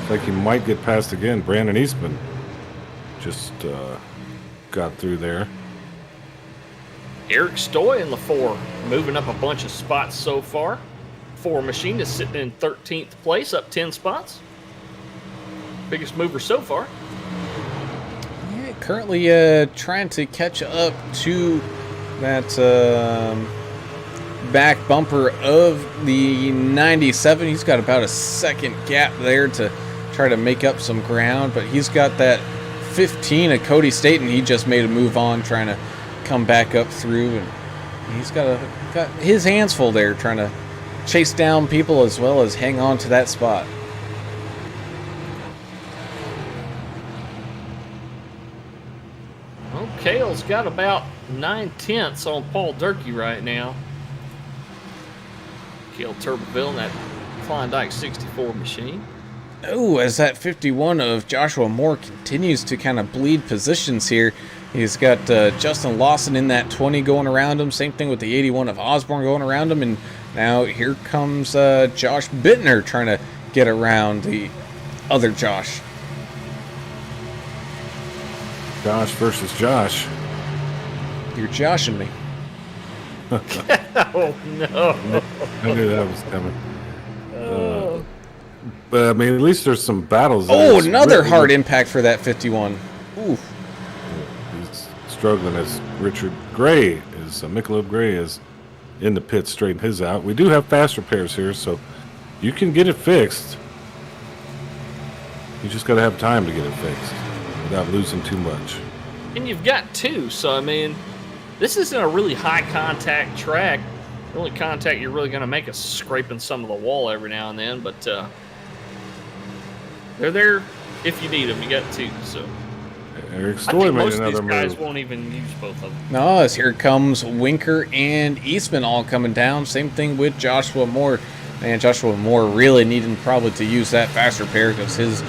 Looks like he might get past again. Brandon Eastman just got through there. Eric Stoy in the 4, moving up a bunch of spots so far. 4 Machine is sitting in 13th place, up 10 spots. Biggest mover so far. Yeah, currently trying to catch up to that back bumper of the 97. He's got about a second gap there to try to make up some ground, but he's got that 15 of Cody Staten. He just made a move on, trying to come back up through, and he's got his hands full there, trying to chase down people as well as hang on to that spot. Well, Cale's got about 9/10 on Paul Durkee right now. Cale Turbeville in that Klondike 64 Machine. Oh, as that 51 of Joshua Moore continues to kind of bleed positions here. He's got Justin Lawson in that 20 going around him. Same thing with the 81 of Osborne going around him. And now here comes Josh Bittner trying to get around the other Josh. Josh versus Josh. You're joshing me. Oh, no. I knew that was coming. But I mean, at least there's some battles. Oh, another hard impact for that 51. Ooh. He's struggling as Richard Gray is, Michelob Gray is in the pit, straighten his out. We do have fast repairs here, so you can get it fixed. You just got to have time to get it fixed without losing too much. And you've got 2, so I mean, this isn't a really high contact track. The only contact you're really going to make is scraping some of the wall every now and then, but they're there if you need them. You got 2, so Eric I Stoy think made most of another these guys move. won't even use both of them. No, as here comes Winker and Eastman all coming down. Same thing with Joshua Moore. Man, Joshua Moore really needing probably to use that fast repair because his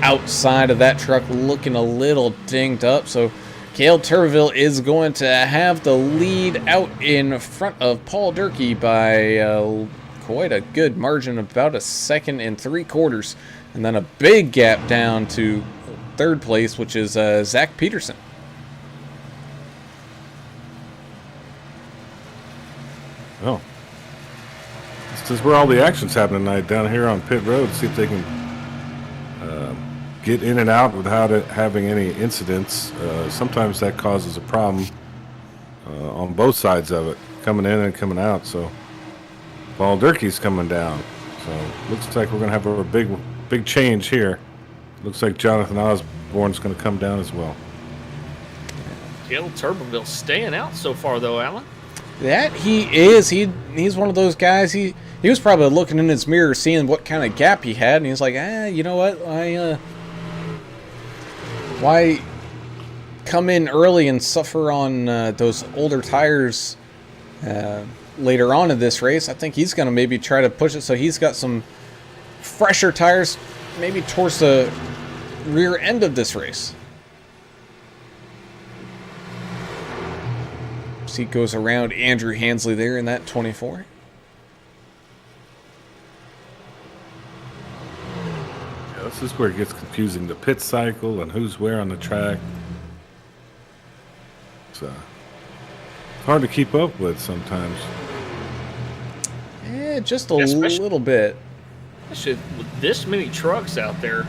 outside of that truck looking a little dinged up. So Cale Turbeville is going to have the lead out in front of Paul Durkee by quite a good margin, about a 2 3/4. And then a big gap down to 3rd place, which is Zach Peterson. Oh. This is where all the action's happening tonight, down here on pit road. See if they can get in and out without it having any incidents. Sometimes that causes a problem on both sides of it, coming in and coming out. So Paul Durkee's coming down. So looks like we're going to have a big change here. Looks like Jonathan Osborne's going to come down as well. Cale Turbeville staying out so far, though, Alan. That he is. He's one of those guys. He was probably looking in his mirror, seeing what kind of gap he had, and he's like, you know what? Why come in early and suffer on those older tires later on in this race? I think he's going to maybe try to push it so he's got some fresher tires, maybe towards the rear end of this race. He goes around Andrew Hansley there in that 24. Yeah, this is where it gets confusing, the pit cycle and who's where on the track. It's hard to keep up with sometimes. Yeah, just a little bit. Especially with this many trucks out there,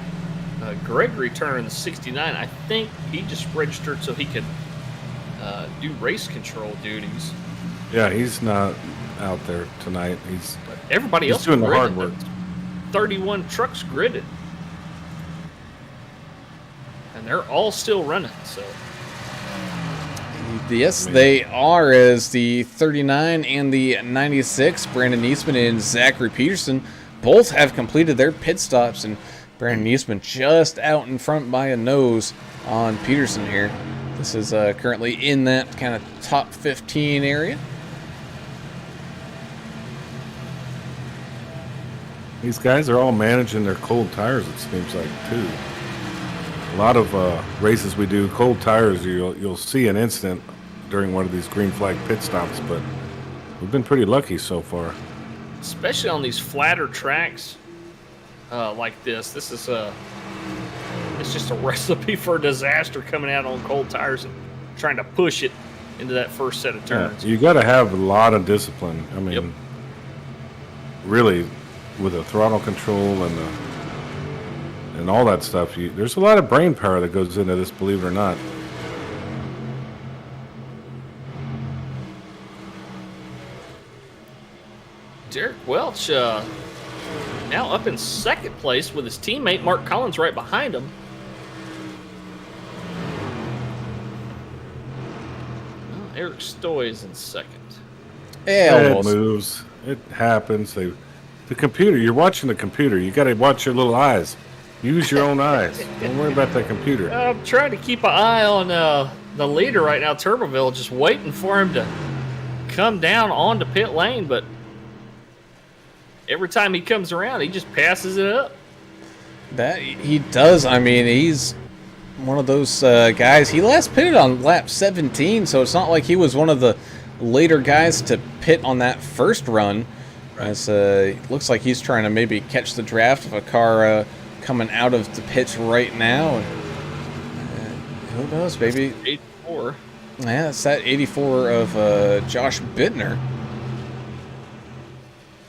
Gregory Turner in the 69, I think he just registered so he could do race control duties. Yeah, he's not out there tonight. Everybody else doing the hard gridded. work. 31 trucks gridded, and they're all still running. So Yes, they are, as the 39 and the 96, Brandon Eastman and Zachary Peterson, both have completed their pit stops, and Brandon Eastman just out in front by a nose on Peterson here. This is currently in that kind of top 15 area. These guys are all managing their cold tires, it seems like, too. A lot of races we do, cold tires, you'll see an incident during one of these green flag pit stops, but we've been pretty lucky so far. especially on these flatter tracks, like this. This is it's just a recipe for disaster coming out on cold tires and trying to push it into that first set of turns. You got to have a lot of discipline. I mean, Yep. really, with the throttle control and all that stuff, there's a lot of brain power that goes into this, believe it or not. Derek Welch now up in second place with his teammate Mark Collins right behind him. Well, Eric Stoy is in second. Yeah, It almost. moves. It happens. The computer. You're watching the computer. You got to watch your little eyes. Use your own eyes. Don't worry about that computer. I'm trying to keep an eye on the leader right now, Turboville, just waiting for him to come down onto pit lane, but every time he comes around, he just passes it up. That he does. I mean, he's one of those guys. He last pitted on lap 17, so it's not like he was one of the later guys to pit on that first run. As looks like he's trying to maybe catch the draft of a car coming out of the pits right now. Who knows, maybe 84. Yeah, it's that 84 of Josh Bittner.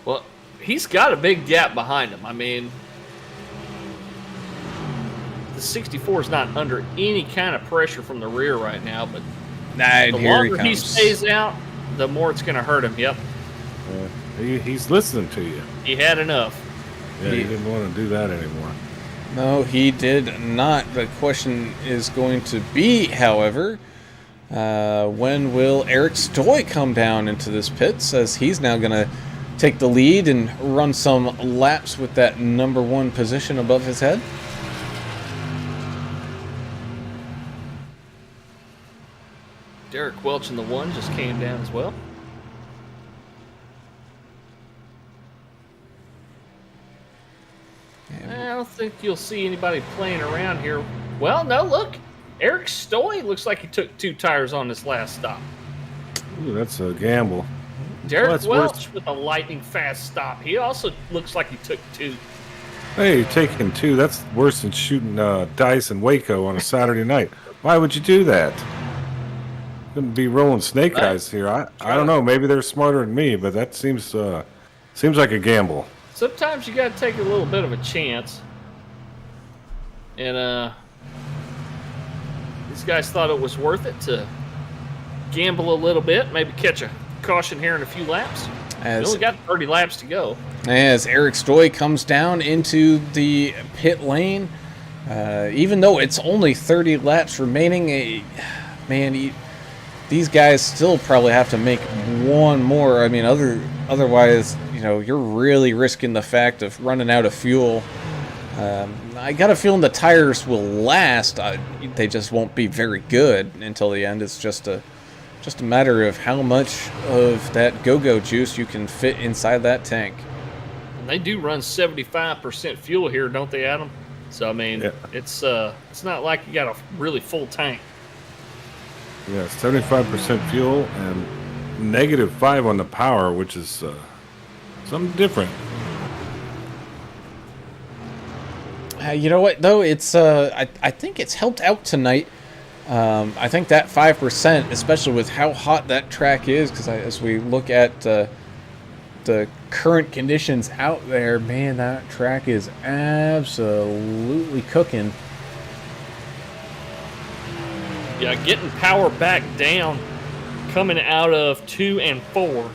Well, he's got a big gap behind him. I mean, the 64 is not under any kind of pressure from the rear right now, but Nah, the here he longer he comes. stays out, the more it's going to hurt him. Yep, He's listening to you. he had enough. Yeah, he didn't want to do that anymore. No, he did not. The question is going to be, however, when will Eric Stoy come down into this pit? Says he's now going to take the lead and run some laps with that number one position above his head. Derek Welch in the one just came down as well. I don't think you'll see anybody playing around here. Well, no, look. Eric Stoy looks like he took 2 tires on this last stop. Ooh, that's a gamble. Derek that's Welch worse. with a lightning fast stop. He also looks like he took 2. Hey, taking 2. That's worse than shooting dice in Waco on a Saturday night. Why would you do that? Couldn't be rolling snake Right. eyes here. I don't know. Maybe they're smarter than me, but that seems like a gamble. Sometimes you got to take a little bit of a chance. And these guys thought it was worth it to gamble a little bit, maybe catch a caution here in a few laps. We As only got 30 laps to go. Eric Stoy comes down into the pit lane, even though it's only 30 laps remaining, these guys still probably have to make one more. I mean, otherwise, you're really risking the fact of running out of fuel. I got a feeling the tires will last. They just won't be very good until the end. It's just a matter of how much of that go-go juice you can fit inside that tank. And they do run 75% fuel here, don't they, Adam? So I mean, Yeah. it's not like you got a really full tank. Yeah, 75% fuel and -5 on the power, which is something different. You know what, though? It's I think it's helped out tonight. I think that 5%, especially with how hot that track is, because as we look at the current conditions out there, man, that track is absolutely cooking. Yeah, getting power back down, coming out of 2 and 4,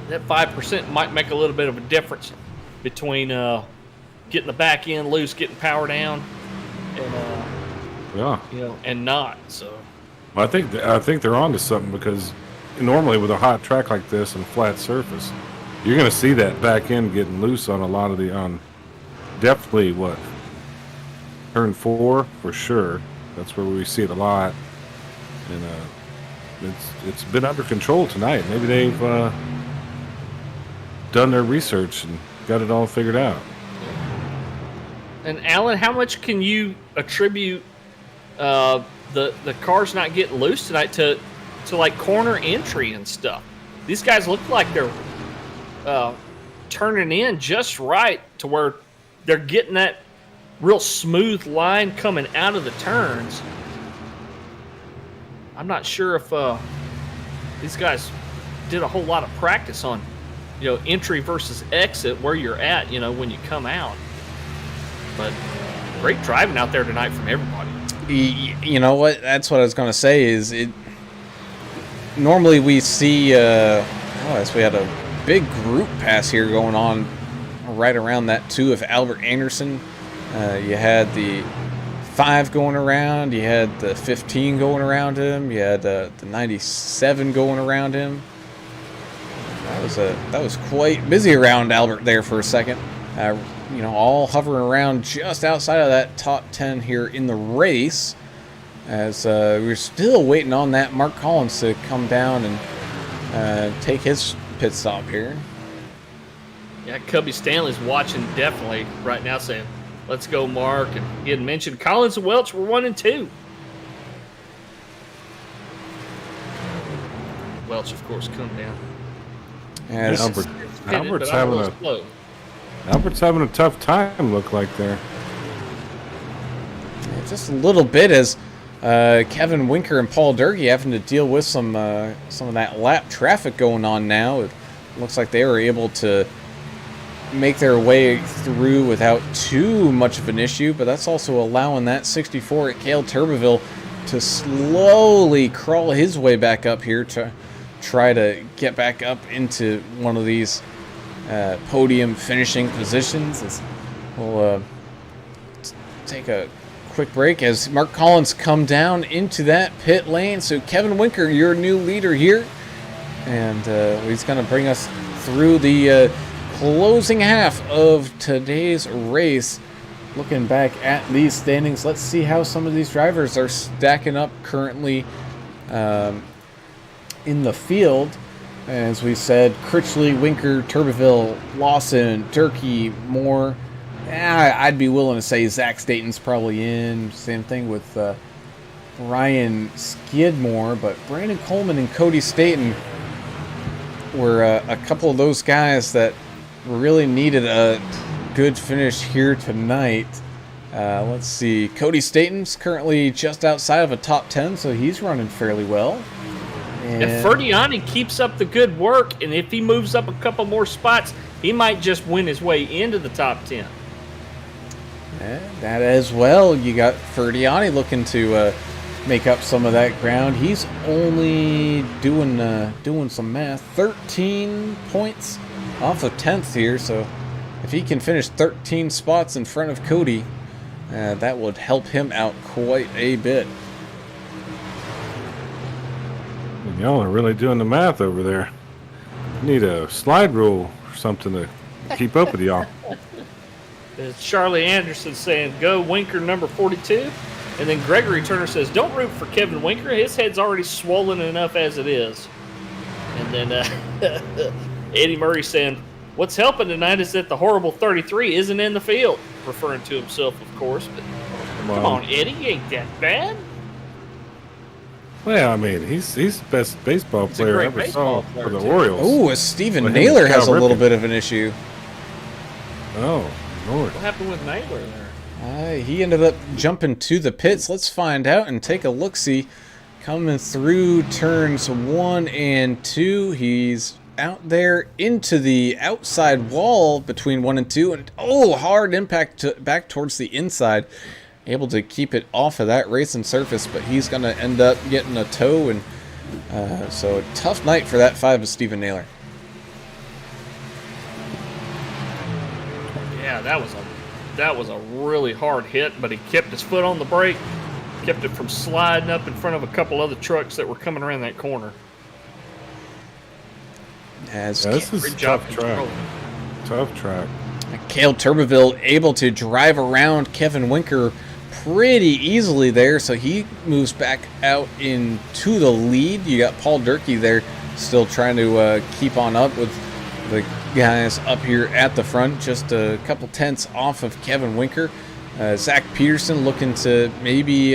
that 5% might make a little bit of a difference between getting the back end loose, getting power down, and Yeah. and not. So I think they're onto something, because normally with a hot track like this and a flat surface, you're going to see that back end getting loose on a lot of definitely turn 4 for sure. That's where we see it a lot, and it's been under control tonight. Maybe they've done their research and got it all figured out. And Alan, how much can you attribute the cars not getting loose tonight to like corner entry and stuff? These guys look like they're turning in just right to where they're getting that real smooth line coming out of the turns. I'm not sure if these guys did a whole lot of practice on, entry versus exit, where you're at, when you come out. But great driving out there tonight from everybody. You know what? That's what I was going to say. Is it normally we see? We had a big group pass here going on right around that too. Of Albert Anderson, you had the 5 going around. You had the 15 going around him. You had the 97 going around him. That was quite busy around Albert there for a second. All hovering around just outside of that top 10 here in the race, as we're still waiting on that Mark Collins to come down and take his pit stop here. Yeah, Cubby Stanley's watching definitely right now, saying, "Let's go, Mark." And he had mentioned Collins and Welch were 1 and 2. Welch, of course, come down. And Albert's having a tough time, look like there. Just a little bit, as Kevin Winker and Paul Durkee having to deal with some of that lap traffic going on now. It looks like they were able to make their way through without too much of an issue, but that's also allowing that 64 at Cale Turbeville to slowly crawl his way back up here to try to get back up into one of these podium finishing positions. We'll take a quick break as Mark Collins come down into that pit lane. So Kevin Winker, your new leader here, and he's going to bring us through the closing half of today's race. Looking back at these standings, let's see how some of these drivers are stacking up currently in the field. As we said, Critchley, Winker, Turbeville, Lawson, Durkee, Moore. I'd be willing to say Zach Staten's probably in. Same thing with Ryan Skidmore, but Brandon Coleman and Cody Staten were a couple of those guys that really needed a good finish here tonight. Let's see. Cody Staten's currently just outside of a top 10, so he's running fairly well. And if Ferdiani keeps up the good work, and if he moves up a couple more spots, he might just win his way into the top 10. That as well. You got Ferdiani looking to make up some of that ground. He's only doing some math. 13 points off of 10th here, so if he can finish 13 spots in front of Cody, that would help him out quite a bit. Y'all are really doing the math over there. Need a slide rule or something to keep up with y'all. It's Charlie Anderson saying, "Go Winker number 42." And then Gregory Turner says, "Don't root for Kevin Winker. His head's already swollen enough as it is." And then Eddie Murray saying, "What's helping tonight is that the horrible 33 isn't in the field," referring to himself, of course. But come on, Eddie, you ain't that bad. Well, I mean, he's the best baseball player I ever saw for the Orioles. Oh, Stephen Naylor has a little bit of an issue. Oh, Lord. What happened with Naylor there? He ended up jumping to the pits. Let's find out and take a look-see. Coming through turns 1 and 2. He's out there into the outside wall between 1 and 2. And, hard impact back towards the inside. Able to keep it off of that racing surface, but he's going to end up getting a tow. And so a tough night for that 5 of Stephen Naylor. Yeah, that was a really hard hit, but he kept his foot on the brake, kept it from sliding up in front of a couple other trucks that were coming around that corner. As this is a tough track. Tough track. Cale Turbeville able to drive around Kevin Winker pretty easily there, so he moves back out into the lead. You got Paul Durkee there still trying to keep on up with the guys up here at the front, just a couple tenths off of Kevin Winker. Zach Peterson looking to maybe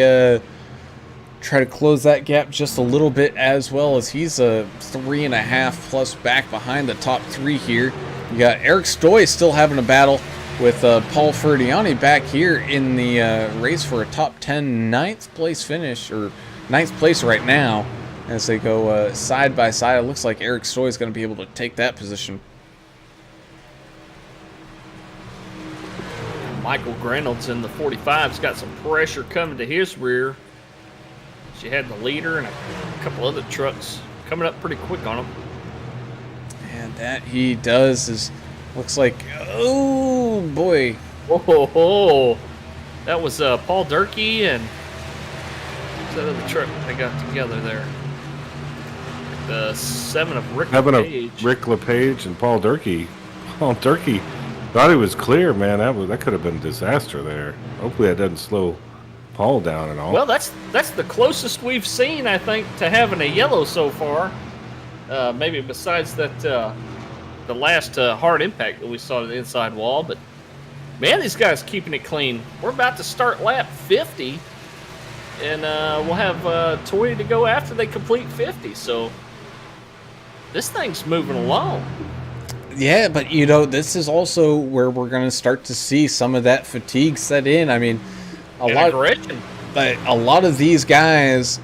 try to close that gap just a little bit, as well as he's a 3.5 plus back behind the top 3 here. You got Eric Stoy still having a battle with Paul Ferdiani back here in the race for a top 10 ninth place finish, or ninth place right now, as they go side by side. It looks like Eric Stoy is going to be able to take that position. Michael Reynolds in the 45's got some pressure coming to his rear. She had the leader and a couple other trucks coming up pretty quick on him. And that he does is, looks like, oh boy. Whoa, that was Paul Durkee and what's that other truck they got together there? The 7 of Rick LePage. Rick LePage and Paul Durkee. Paul Durkee thought he was clear, man. That could have been a disaster there. Hopefully that doesn't slow Paul down at all. Well, that's the closest we've seen, I think, to having a yellow so far. Maybe besides that, the last hard impact that we saw to the inside wall. But man, these guys keeping it clean. We're about to start lap 50, and we'll have 20 to go after they complete 50. So this thing's moving along. Yeah, but you know, this is also where we're going to start to see some of that fatigue set in. I mean, a lot of these guys,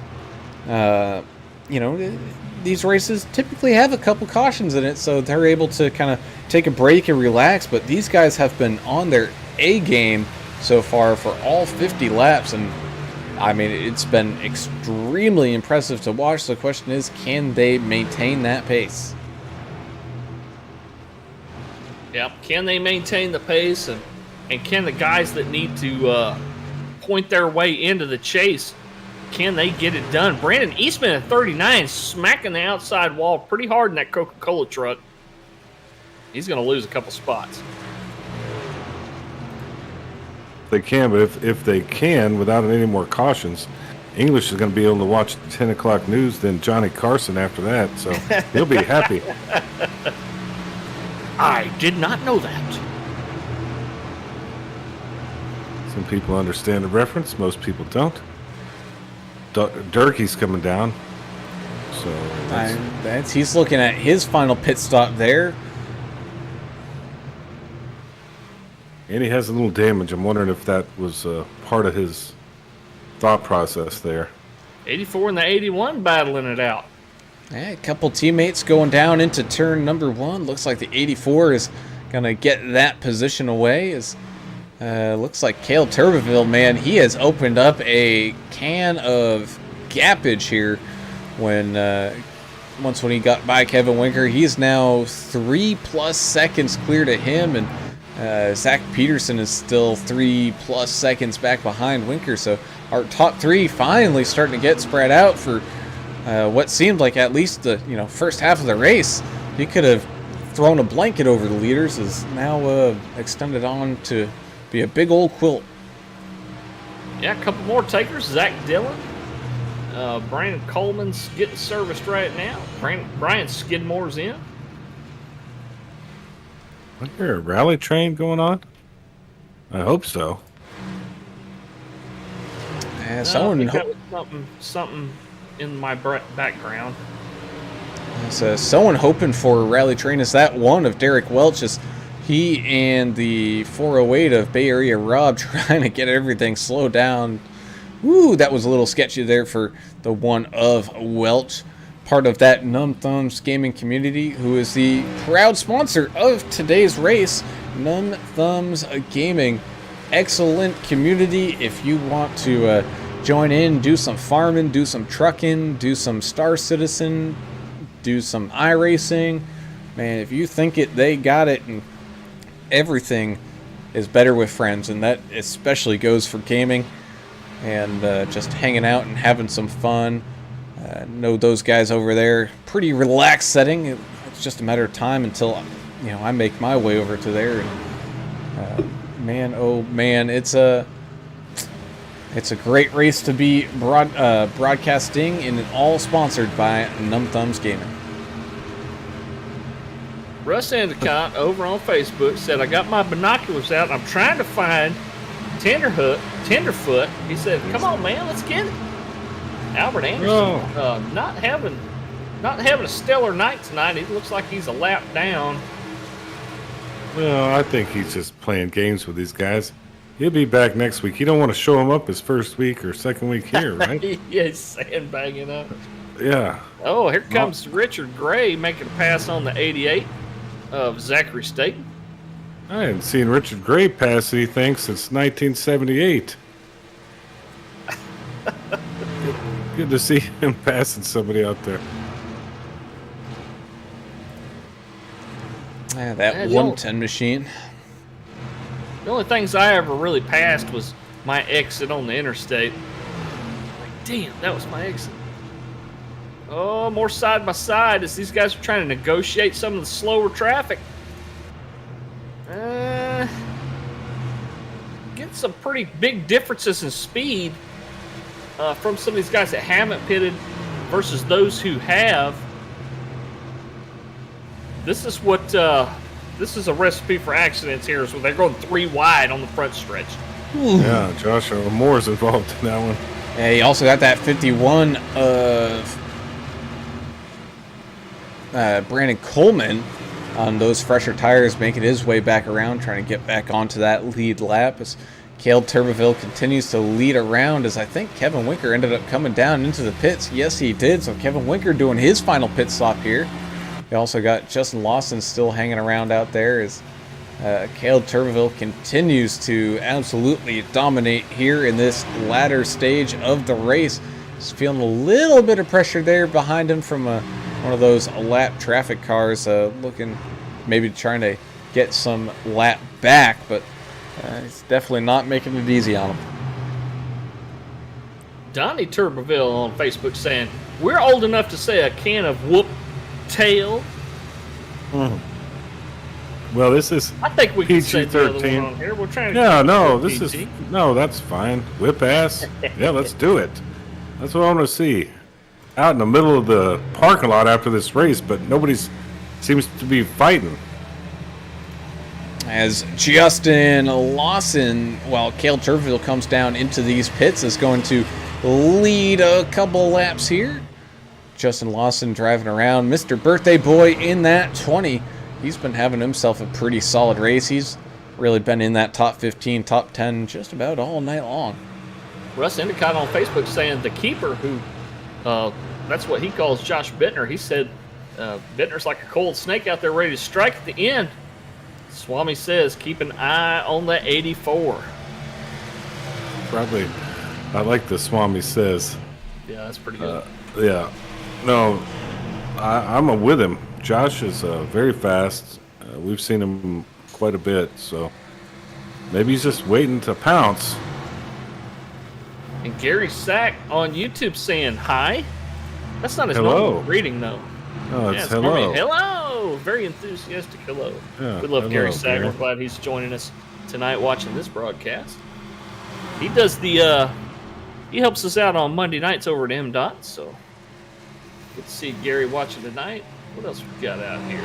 you know, these races typically have a couple cautions in it, so they're able to kind of take a break and relax. But these guys have been on their A game so far for all 50 laps, and I mean, it's been extremely impressive to watch. The question is, can they maintain that pace? Yeah, can they maintain the pace, and can the guys that need to point their way into the chase, can they get it done? Brandon Eastman at 39 smacking the outside wall pretty hard in that Coca-Cola truck. He's going to lose a couple spots. They can, but if they can, without any more cautions, English is going to be able to watch the 10 o'clock news than Johnny Carson after that, so he'll be happy. I did not know that. Some people understand the reference, most people don't. Durkee's coming down, so he's looking at his final pit stop there. And he has a little damage. I'm wondering if that was part of his thought process there. 84 and the 81 battling it out. Yeah, a couple teammates going down into turn number 1. Looks like the 84 is going to get that position away. Looks like Cale Turbeville, man, he has opened up a can of gappage here when he got by Kevin Winker. He's now 3+ seconds clear to him, and Zach Peterson is still 3+ seconds back behind Winker. So our top 3 finally starting to get spread out for what seemed like at least the first half of the race. He could have thrown a blanket over the leaders, is now extended on to be a big old quilt. Yeah, a couple more takers. Zach Dillon. Brandon Coleman's getting serviced right now. Brian Skidmore's in. Is there a rally train going on? I hope so. Yeah, something in my background. So someone hoping for a rally train is that one of Derek Welch. Is he and the 408 of Bay Area Rob trying to get everything slowed down. Ooh, that was a little sketchy there for the one of Welch, part of that Numb Thumbs gaming community, who is the proud sponsor of today's race. Numb Thumbs Gaming, excellent community. If you want to join in, do some farming, do some trucking, do some Star Citizen, do some iRacing, man, if you think it, they got it. And everything is better with friends, and that especially goes for gaming and just hanging out and having some fun. Know those guys over there, pretty relaxed setting. It's just a matter of time until I make my way over to there. And man, oh man, it's a great race to be broadcasting, and all sponsored by Numb Thumbs Gaming. Russ Endicott over on Facebook said, I got my binoculars out. I'm trying to find Tenderfoot. He said, come on, man, let's get it. Albert Anderson, not having a stellar night tonight. It looks like he's a lap down. Well, I think he's just playing games with these guys. He'll be back next week. You don't want to show him up his first week or second week here, right? Yeah, he's sandbagging up. Yeah. Oh, here comes Richard Gray making a pass on the 88 of Zachary Staten. I hadn't seen Richard Gray pass anything since 1978. Good to see him passing somebody out there. Yeah, that 110 machine. The only things I ever really passed was my exit on the interstate. Like, damn, that was my exit. Oh, more side by side as these guys are trying to negotiate some of the slower traffic. Get some pretty big differences in speed from some of these guys that haven't pitted versus those who have. This is what this is a recipe for accidents here. Is when they're going 3 wide on the front stretch. Yeah, Joshua Moore's involved in that one. Yeah, he also got that 51 of Brandon Coleman on those fresher tires, making his way back around, trying to get back onto that lead lap as Cale Turbeville continues to lead around, as I think Kevin Winker ended up coming down into the pits. Yes, he did. So Kevin Winker doing his final pit stop here. We also got Justin Lawson still hanging around out there as Cale Turbeville continues to absolutely dominate here in this latter stage of the race. Just feeling a little bit of pressure there behind him from one of those lap traffic cars, looking maybe trying to get some lap back, but he's definitely not making it easy on him. Donnie Turbeville on Facebook saying, "We're old enough to say a can of whoop tail." Well, this is I think we can say the other one PG-13. on here. We're trying to Yeah, keep no, it this PG. is no, that's fine. Whip ass. Yeah, let's do it. That's what I want to see. Out in the middle of the parking lot after this race, but nobody seems to be fighting. As Justin Lawson, while Cale Turbeville comes down into these pits, is going to lead a couple laps here. Justin Lawson driving around, Mr. Birthday Boy in that 20. He's been having himself a pretty solid race. He's really been in that top 15, top 10 just about all night long. Russ Endicott on Facebook saying the keeper, who that's what he calls Josh Bittner. He said Bittner's like a cold snake out there ready to strike at the end. Swami says keep an eye on the 84. Probably, I like the Swami says. Yeah, that's pretty good. Yeah, no, I'm with him. Josh is very fast. We've seen him quite a bit, so maybe he's just waiting to pounce. And Gary Sack on YouTube saying hi. That's not his Hello. normal greeting, though. Oh, Yeah, it's normally, hello. hello. Very enthusiastic hello. Yeah, We love hello, Gary Sack. Gary. We're glad he's joining us tonight watching this broadcast. He does the he helps us out on Monday nights over at M. So good to see Gary watching tonight. What else we got out here?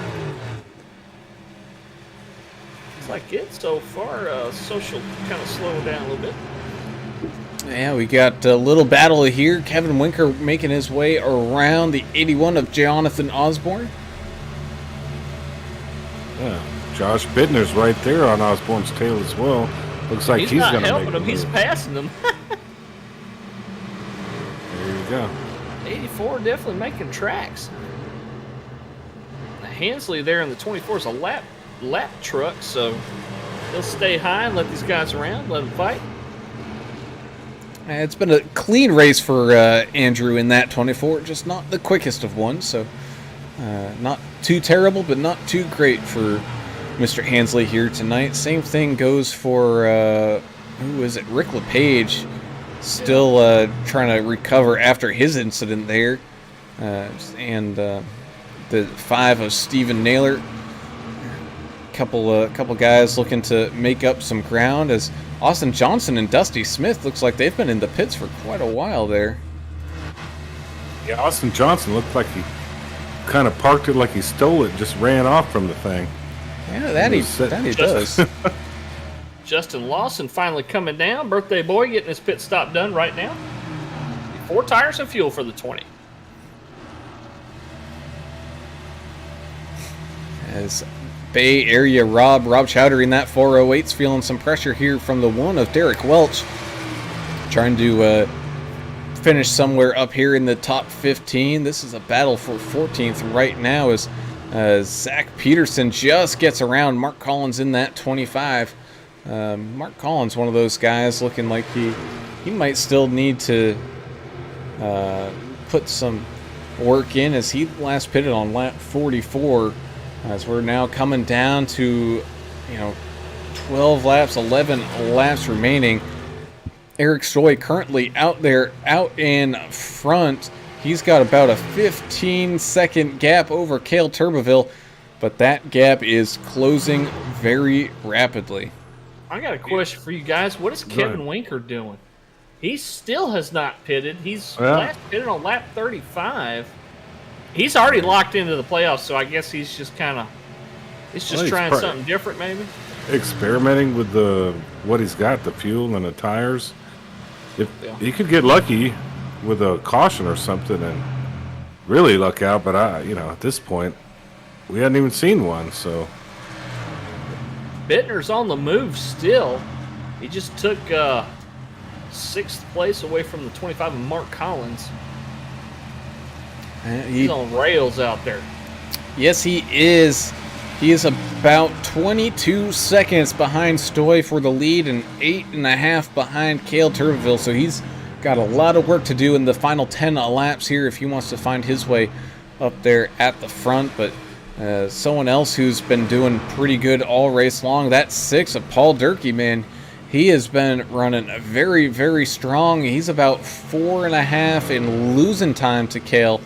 Looks like it so far. Social kind of slowing down a little bit. Yeah, we got a little battle here. Kevin Winker making his way around the 81 of Jonathan Osborne. Yeah, Josh Bittner's right there on Osborne's tail as well. Looks like He's he's not going to helping make them. the He's move. passing them. There you go. 84 definitely making tracks. Hensley there in the 24 is a lap truck, so he'll stay high and let these guys around, let them fight. It's been a clean race for Andrew in that 24, just not the quickest of ones, so not too terrible, but not too great for Mr. Hensley here tonight. Same thing goes for, who is it, Rick LePage, still trying to recover after his incident there, and the 5 of Stephen Naylor. Couple guys looking to make up some ground as Austin Johnson and Dusty Smith looks like they've been in the pits for quite a while there. Yeah, Austin Johnson looked like he kind of parked it like he stole it, just ran off from the thing. Yeah, that he does. Justin Lawson finally coming down. Birthday boy getting his pit stop done right now. 4 tires of fuel for the 20. As Bay Area Rob Chowdhury in that 408's feeling some pressure here from the one of Derek Welch. Trying to finish somewhere up here in the top 15. This is a battle for 14th right now as Zach Peterson just gets around Mark Collins in that 25. Mark Collins, one of those guys looking like he might still need to put some work in, as he last pitted on lap 44, as we're now coming down to 12 laps, 11 laps remaining. Eric Stoy currently out in front. He's got about a 15-second gap over Cale Turbeville, but that gap is closing very rapidly. I got a question for you guys. What is Kevin Winker doing? He still has not pitted. He's last pitted on lap 35. He's already locked into the playoffs, so I guess he's just trying something different, maybe. Experimenting with what he's got, the fuel and the tires. If he could get lucky with a caution or something and really luck out, but at this point, we hadn't even seen one, so. Bittner's on the move still. He just took 6th place away from the 25 of Mark Collins. He's on rails out there. Yes, he is. He is about 22 seconds behind Stoy for the lead and 8.5 behind Cale Turbeville. So he's got a lot of work to do in the final 10 laps here if he wants to find his way up there at the front. But someone else who's been doing pretty good all race long, that's 6 of Paul Durkee, man. He has been running very, very strong. He's about 4.5 in losing time to Cale.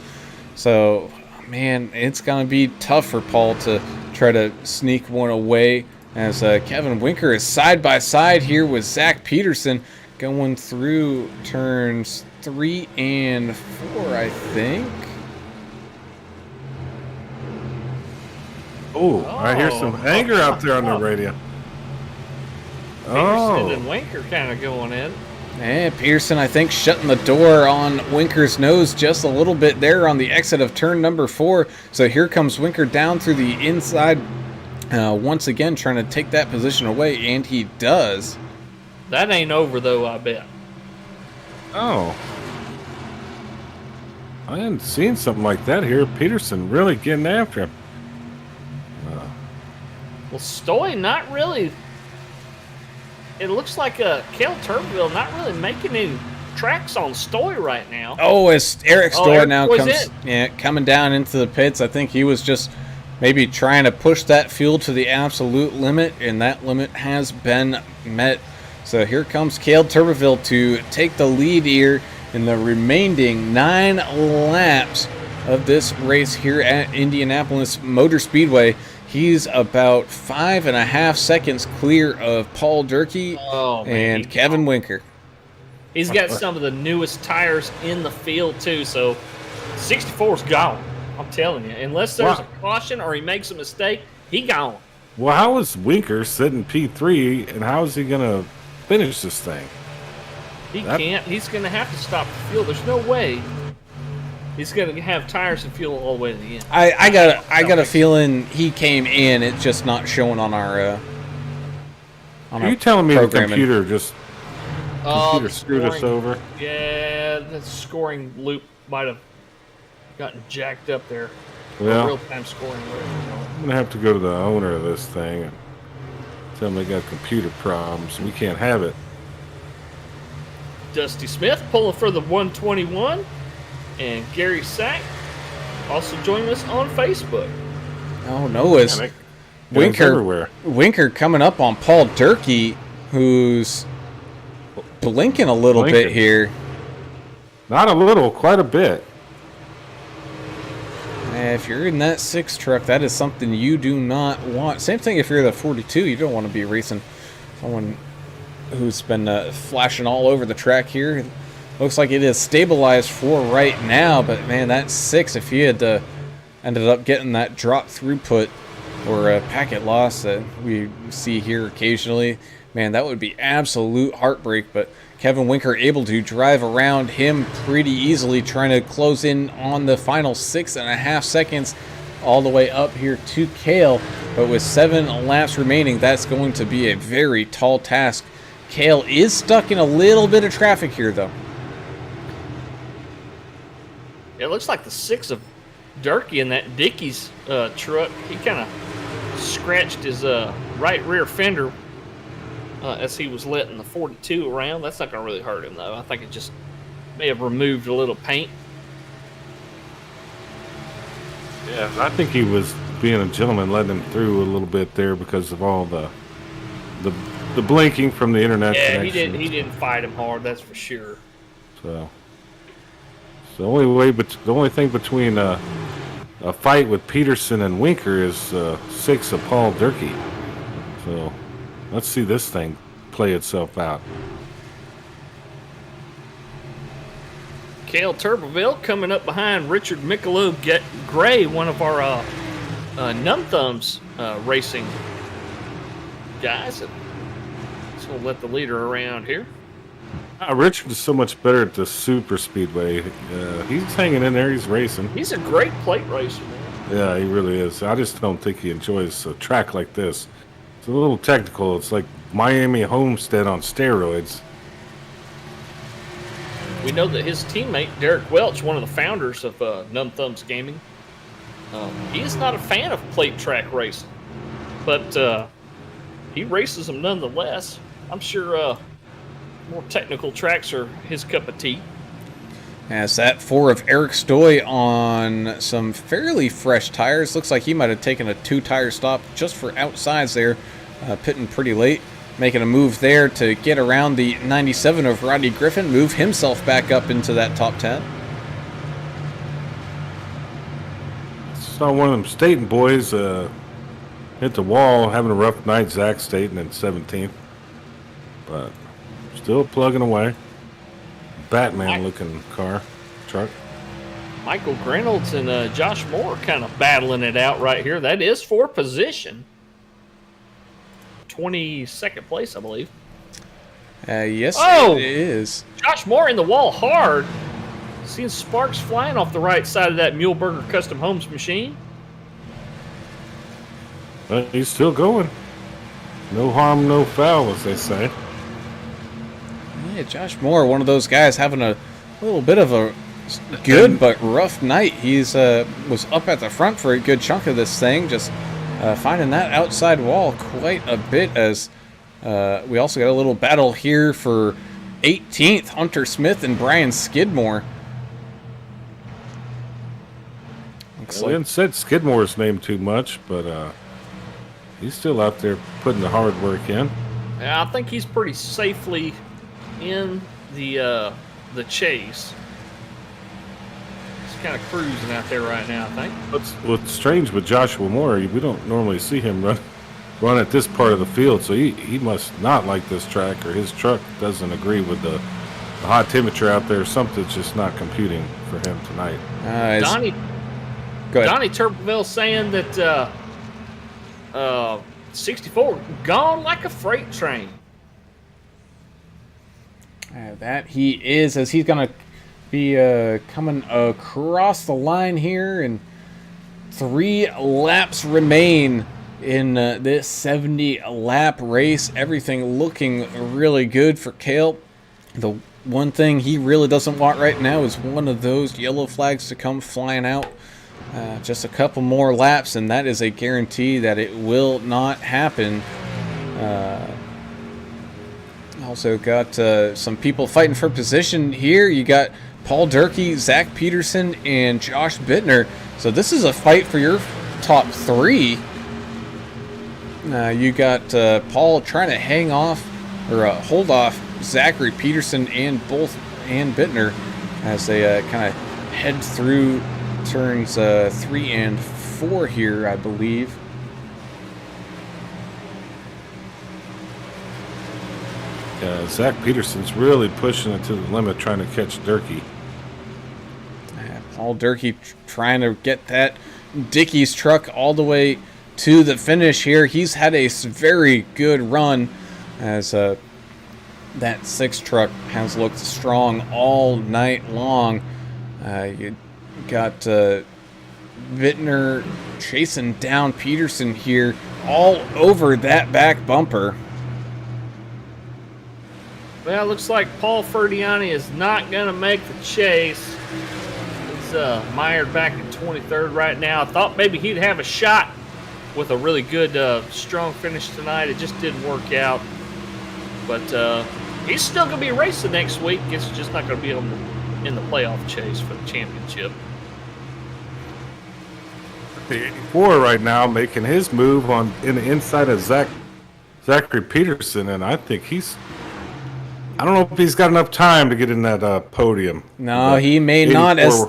So, man, it's going to be tough for Paul to try to sneak one away, as Kevin Winker is side by side here with Zach Peterson going through turns 3 and 4, I think. Oh, I hear some anger out there on the radio. Peterson and Winker kind of going in. And Peterson, I think, shutting the door on Winker's nose just a little bit there on the exit of turn number 4. So here comes Winker down through the inside once again, trying to take that position away, and he does. That ain't over, though, I bet. Oh. I hadn't seen something like that here. Peterson really getting after him. Well, Stoy not really. It looks like Cale Turbeville not really making any tracks on Stoy right now. Oh, as Eric Stoy now comes in. coming down into the pits. I think he was just maybe trying to push that fuel to the absolute limit, and that limit has been met. So here comes Cale Turbeville to take the lead here in the remaining 9 laps of this race here at Indianapolis Motor Speedway. He's about 5.5 seconds clear of Paul Durkee and Kevin Winker. He's got some of the newest tires in the field, too, so 64's gone. I'm telling you. Unless there's a caution or he makes a mistake, he gone. Well, how is Winker sitting P3, and how is he going to finish this thing? He can't. He's going to have to stop the fuel. There's no way he's going to have tires and fuel all the way to the end. I got a feeling he came in. It's just not showing on our. Are you telling me the computer screwed us over? Yeah, the scoring loop might have gotten jacked up there. Well, real-time scoring. I'm going to have to go to the owner of this thing and tell him they got computer problems. We can't have it. Dusty Smith pulling for the 121. And Gary Sack also joining us on Facebook. Oh, no, it's Winker coming up on Paul Durkee, who's blinking a little bit here. Not a little, quite a bit. If you're in that 6 truck, that is something you do not want. Same thing if you're the 42. You don't want to be racing someone who's been flashing all over the track here. Looks like it is stabilized for right now, but man, that 6, if he had ended up getting that drop throughput or a packet loss that we see here occasionally, man, that would be absolute heartbreak. But Kevin Winker able to drive around him pretty easily, trying to close in on the final 6.5 seconds all the way up here to Cale. But with 7 laps remaining, that's going to be a very tall task. Cale is stuck in a little bit of traffic here, though. It looks like the 6 of Durkee in that Dickey's truck. He kind of scratched his right rear fender as he was letting the 42 around. That's not going to really hurt him, though. I think it just may have removed a little paint. Yeah, I think he was being a gentleman, letting him through a little bit there because of all the blinking from the internet connection. He didn't fight him hard, that's for sure. So the only thing between a fight with Peterson and Winker is 6 of Paul Durkee. So let's see this thing play itself out. Cale Turbeville coming up behind Richard Michelob Gray, one of our Numb Thumbs racing guys. And just going to let the leader around here. Richard is so much better at the super speedway. He's hanging in there. He's racing. He's a great plate racer, man. Yeah, he really is. I just don't think he enjoys a track like this. It's a little technical. It's like Miami Homestead on steroids. We know that his teammate, Derek Welch, one of the founders of Numb Thumbs Gaming, he is not a fan of plate track racing, but he races them nonetheless. I'm sure more technical tracks are his cup of tea. As that 4 of Eric Stoy on some fairly fresh tires. Looks like he might have taken a 2-tire stop just for outsides there, pitting pretty late. Making a move there to get around the 97 of Rodney Griffin, move himself back up into that top 10. Saw one of them Staten boys hit the wall, having a rough night. Zach Staten in 17th, but still plugging away. Batman-looking truck. Michael Reynolds and Josh Moore kind of battling it out right here. That is for position. 22nd place, I believe. Yes, Oh! it is. Josh Moore in the wall hard. Seeing sparks flying off the right side of that Muhleberger Custom Homes machine. But he's still going. No harm, no foul, as they say. Yeah, Josh Moore, one of those guys having a little bit of a good but rough night. He's was up at the front for a good chunk of this thing, just finding that outside wall quite a bit. As we also got a little battle here for 18th, Hunter Smith and Brian Skidmore. Well, we haven't said Skidmore's name too much, but he's still out there putting the hard work in. Yeah, I think he's pretty safely in the chase. He's kind of cruising out there right now, I think. What's strange with Joshua Moore, we don't normally see him run at this part of the field, so he must not like this track, or his truck doesn't agree with the hot temperature out there. Something's just not computing for him tonight. Donnie Turbeville saying that 64 gone like a freight train. That he is, as he's going to be coming across the line here, and 3 laps remain in this 70-lap race. Everything looking really good for Cale. The one thing he really doesn't want right now is one of those yellow flags to come flying out. Just a couple more laps, and that is a guarantee that it will not happen. Also got some people fighting for position here. You got Paul Durkee, Zach Peterson, and Josh Bittner. So this is a fight for your top 3. You got Paul trying to hang off or hold off Zachary Peterson and Bittner as they kind of head through turns 3 and 4 here, I believe. Zach Peterson's really pushing it to the limit, trying to catch Durkee. Paul Durkee trying to get that Dickey's truck all the way to the finish here. He's had a very good run, as that 6 truck has looked strong all night long. You got Bittner chasing down Peterson here all over that back bumper. Well, it looks like Paul Ferdiani is not going to make the chase. He's mired back in 23rd right now. I thought maybe he'd have a shot with a really good, strong finish tonight. It just didn't work out. But he's still going to be racing next week. It's just not going to be in the playoff chase for the championship. The 84 right now making his move in the inside of Zachary Peterson, and I think I don't know if he's got enough time to get in that podium. No, he may not, as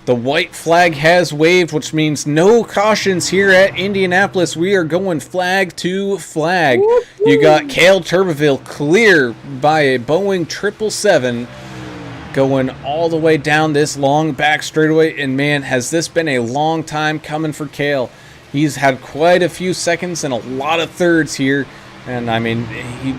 the white flag has waved, which means no cautions here at Indianapolis. We are going flag to flag. Woo-hoo. You got Cale Turbeville clear by a Boeing 777 going all the way down this long back straightaway. And man, has this been a long time coming for Cale. He's had quite a few seconds and a lot of thirds here. And I mean, he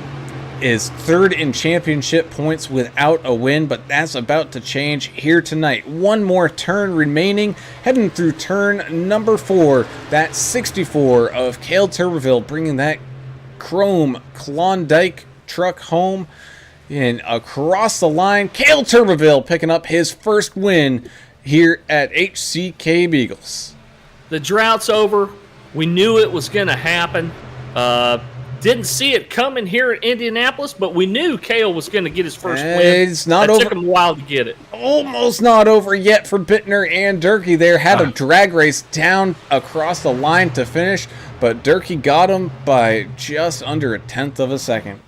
is third in championship points without a win, but that's about to change here tonight. One more turn remaining, heading through turn number 4. That 64 of Cale Turbeville bringing that chrome Klondike truck home and across the line. Cale Turbeville picking up his first win here at HCK Beagles. The drought's over. We knew it was going to happen. Didn't see it coming here at Indianapolis, but we knew Cale was going to get his first win. It's not over. It took him a while to get it. Almost not over yet for Bittner and Durkee. There had a drag race down across the line to finish, but Durkee got him by just under 1/10 of a second.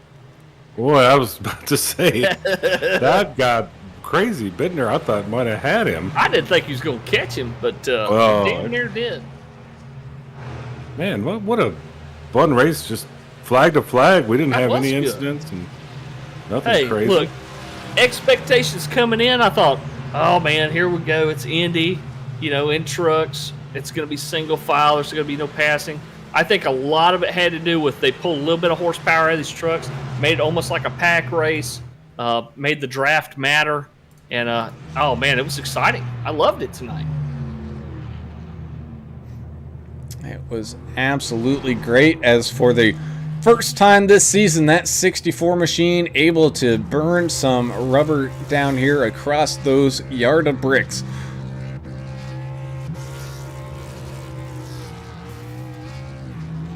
Boy, I was about to say, that got crazy. Bittner, I thought, might have had him. I didn't think he was going to catch him, but damn near did. Man, what a fun race. Just flag to flag. We didn't have any incidents and nothing crazy. Look, expectations coming in, I thought, oh man, here we go. It's Indy, in trucks. It's going to be single file. There's going to be no passing. I think a lot of it had to do with they pulled a little bit of horsepower out of these trucks, made it almost like a pack race, made the draft matter. And, oh man, it was exciting. I loved it tonight. It was absolutely great. As for the first time this season, that 64 machine able to burn some rubber down here across those yard of bricks.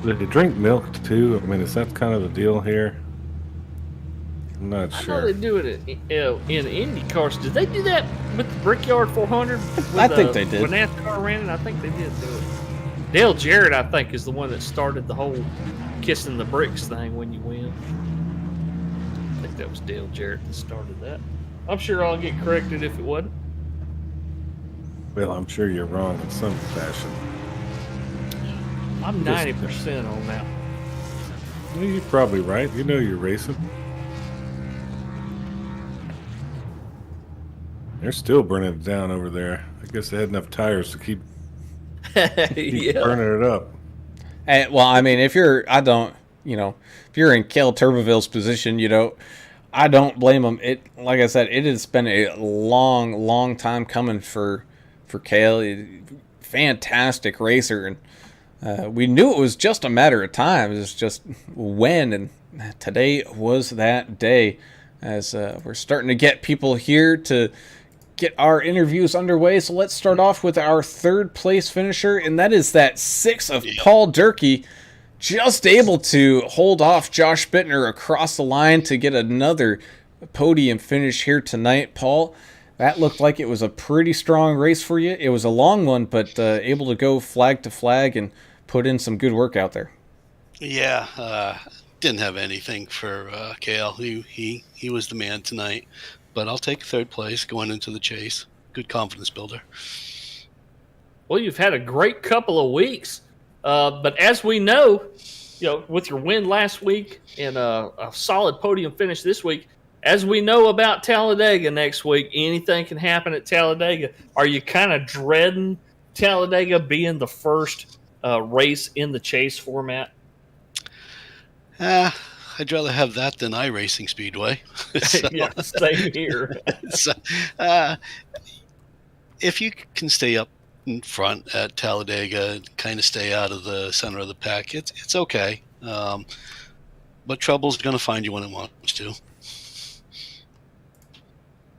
Did they drink milk too? I mean, is that kind of the deal here? I'm not sure. I know they do it in Indy cars. Did they do that with the Brickyard 400? I think they did. When NASCAR ran it, I think they did do it. Dale Jarrett, I think, is the one that started the whole kissing the bricks thing when you win. I think that was Dale Jarrett that started that. I'm sure I'll get corrected if it wasn't. Well, I'm sure you're wrong in some fashion. I'm 90% on that. Well, you're probably right. You know you're racing. They're still burning it down over there. I guess they had enough tires to keep burning it up. Well, I mean, if you're in Cale Turbeville's position, I don't blame him. Like I said, it has been a long time coming for Cale. Fantastic racer, and we knew it was just a matter of time. It was just when, and today was that day. As we're starting to get people here to get our interviews underway. So let's start off with our third place finisher, and that is that 6 of Paul Durkee, just able to hold off Josh Bittner across the line to get another podium finish here tonight. Paul, that looked like it was a pretty strong race for you. It was a long one, but able to go flag to flag and put in some good work out there. Yeah, didn't have anything for Cale. He was the man tonight. But I'll take third place going into the chase. Good confidence builder. Well, you've had a great couple of weeks. But as we know, with your win last week and a solid podium finish this week, as we know about Talladega next week, anything can happen at Talladega. Are you kind of dreading Talladega being the first race in the chase format? I'd rather have that than iRacing Speedway. Yeah, same here. So, if you can stay up in front at Talladega, kind of stay out of the center of the pack. It's okay, but trouble's going to find you when it wants to.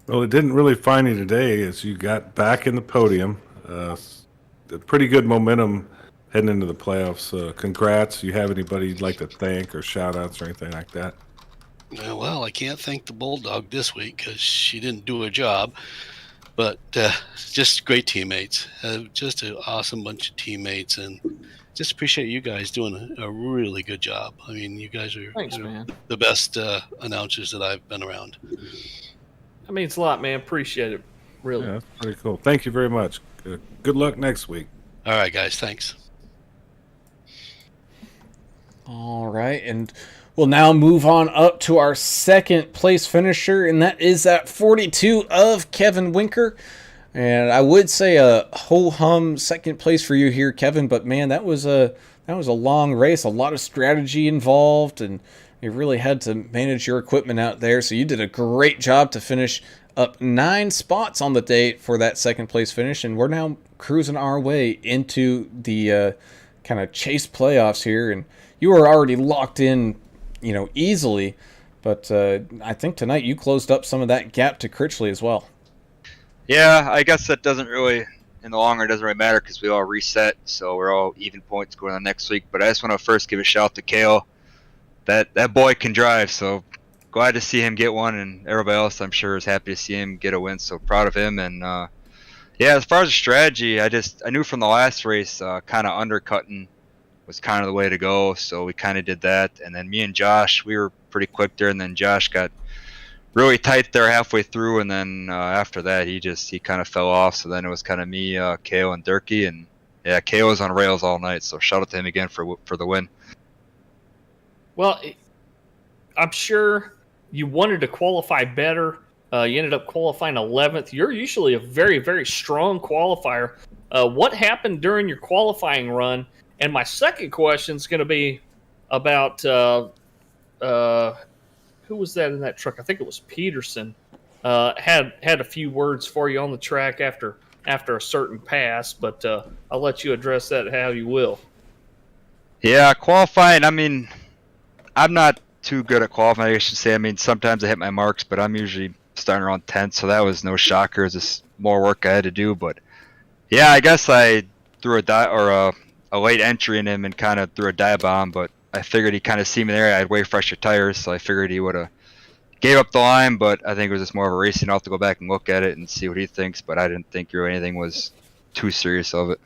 Well, it didn't really find you today as you got back in the podium. Pretty good momentum heading into the playoffs. Congrats. You have anybody you'd like to thank or shout outs or anything like that? Well, I can't thank the Bulldog this week because she didn't do her job. But just great teammates. Just an awesome bunch of teammates. And just appreciate you guys doing a really good job. I mean, you guys are Thanks, man. the best announcers that I've been around. That means a lot, man. Appreciate it. Really. Yeah, that's pretty cool. Thank you very much. Good luck next week. All right, guys. Thanks. All right, and we'll now move on up to our second place finisher, and that is at 42 of Kevin Winker. And I would say a ho-hum second place for you here, Kevin, but man, that was a long race, a lot of strategy involved, and you really had to manage your equipment out there. So you did a great job to finish up 9 spots on the day for that second place finish, and we're now cruising our way into the kind of chase playoffs here. And you were already locked in, easily, but I think tonight you closed up some of that gap to Critchley as well. Yeah, I guess that doesn't really, in the long run, doesn't really matter because we all reset, so we're all even points going on next week. But I just want to first give a shout out to Kale. That boy can drive, so glad to see him get one, and everybody else I'm sure is happy to see him get a win. So proud of him. And yeah, as far as the strategy, I knew from the last race, kind of undercutting was kind of the way to go, so we kind of did that. And then me and Josh, we were pretty quick there, and then Josh got really tight there halfway through, and then after that he kind of fell off. So then it was kind of me, Kale, and Durkee, and yeah, Kale was on rails all night, so shout out to him again for the win. Well, I'm sure you wanted to qualify better. You ended up qualifying 11th. You're usually a very, very strong qualifier. What happened during your qualifying run? And my second question is going to be about who was that in that truck? I think it was Peterson. Had a few words for you on the track after a certain pass, but I'll let you address that how you will. Yeah, qualifying. I mean, I'm not too good at qualifying, I should say. I mean, sometimes I hit my marks, but I'm usually starting around 10th, so that was no shocker. It was just more work I had to do. But yeah, I guess I threw a late entry in him and kind of threw a dive bomb, but I figured he kind of see me there. I had way fresher tires, so I figured he would have gave up the line, but I think it was just more of a racing. I'll have to go back and look at it and see what he thinks, but I didn't think really anything was too serious of it.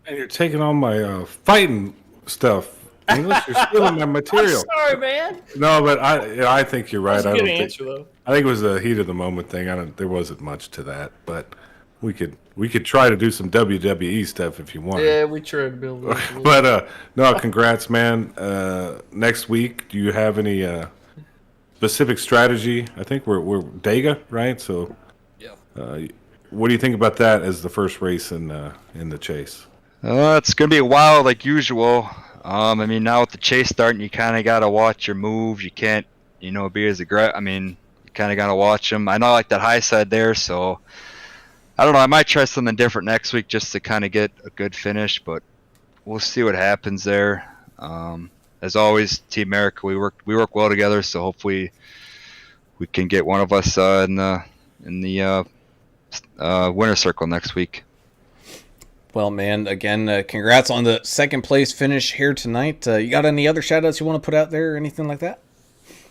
And you're taking on my fighting stuff. English, you're stealing my material. I'm sorry, man. No, but I think you're right. That's a good answer, though. I think it was a heat of the moment thing. There wasn't much to that, but we could try to do some WWE stuff if you want. Yeah, we tried to build it. But no, congrats, man. Next week, do you have any specific strategy? I think we're Dega, right? So, yeah. What do you think about that as the first race in the chase? It's gonna be a while like usual. I mean, now with the chase starting, you kind of gotta watch your moves. You can't, be as aggressive. I mean, you kind of gotta watch them. I know I like that high side there, so I don't know. I might try something different next week just to kind of get a good finish, but we'll see what happens there. As always, Team America, we work well together, so hopefully we can get one of us in the winner circle next week. Well, man, again, congrats on the second place finish here tonight. You got any other shout outs you want to put out there or anything like that?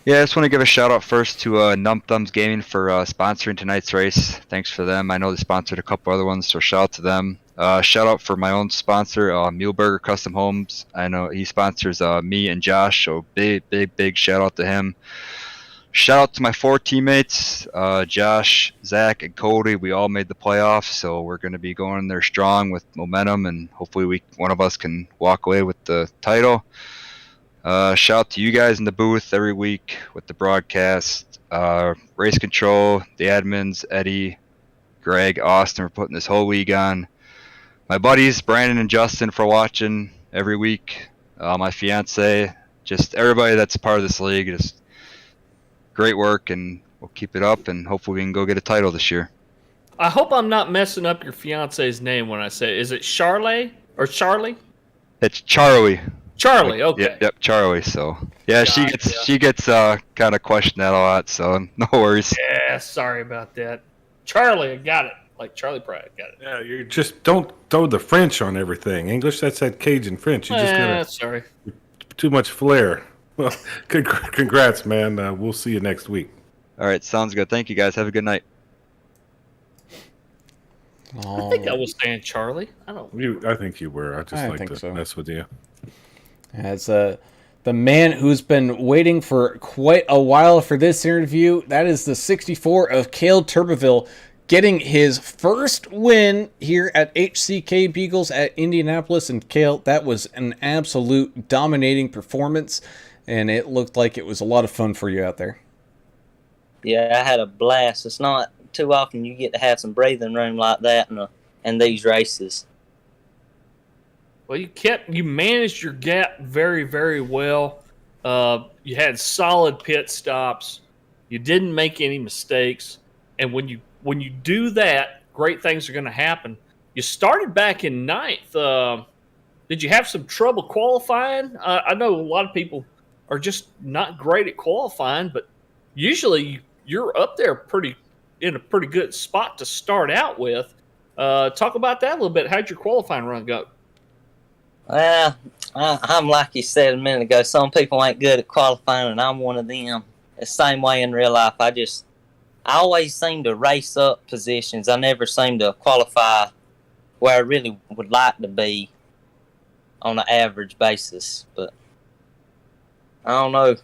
Yeah, I just want to give a shout out first to Numb Gaming for sponsoring tonight's race. Thanks for them. I know they sponsored a couple other ones, so shout out to them. Shout out for my own sponsor, Muleburger Custom Homes. I know he sponsors me and Josh, so big shout out to him. Shout out to my 4 teammates, Josh, Zach, and Cody. We all made the playoffs, so we're going to be going there strong with momentum, and hopefully one of us can walk away with the title. Shout out to you guys in the booth every week with the broadcast, Race Control, the admins, Eddie, Greg, Austin for putting this whole league on. My buddies, Brandon and Justin, for watching every week. My fiance, just everybody that's part of this league. Just great work, and we'll keep it up, and hopefully we can go get a title this year. I hope I'm not messing up your fiance's name when I say it. Is it Charlie or Charlie? It's Charlie. Charlie, Like, okay. Yep, Charlie. So yeah, she gets kind of questioned that a lot. So no worries. Yeah, sorry about that. Charlie, I got it. Like Charlie Pratt, got it. Yeah, you just don't throw the French on everything. English, that's that Cajun French. You just got Sorry. too much flair. Well, congrats, man. We'll see you next week. All right, sounds good. Thank you guys. Have a good night. I think I was saying Charlie. I think you were. I just like to mess with you. As the man who's been waiting for quite a while for this interview, that is the 64 of Cale Turbeville, getting his first win here at HCK Beagles at Indianapolis. And Cale, that was an absolute dominating performance, and it looked like it was a lot of fun for you out there. Yeah, I had a blast. It's not too often you get to have some breathing room like that in these races. Well, you managed your gap very, very well. You had solid pit stops. You didn't make any mistakes, and when you do that, great things are going to happen. You started back in ninth. Did you have some trouble qualifying? I know a lot of people are just not great at qualifying, but usually you're up there in a pretty good spot to start out with. Talk about that a little bit. How'd your qualifying run go? Well, I'm like you said a minute ago. Some people ain't good at qualifying, and I'm one of them. The same way in real life. I always seem to race up positions. I never seem to qualify where I really would like to be on an average basis. But I don't know.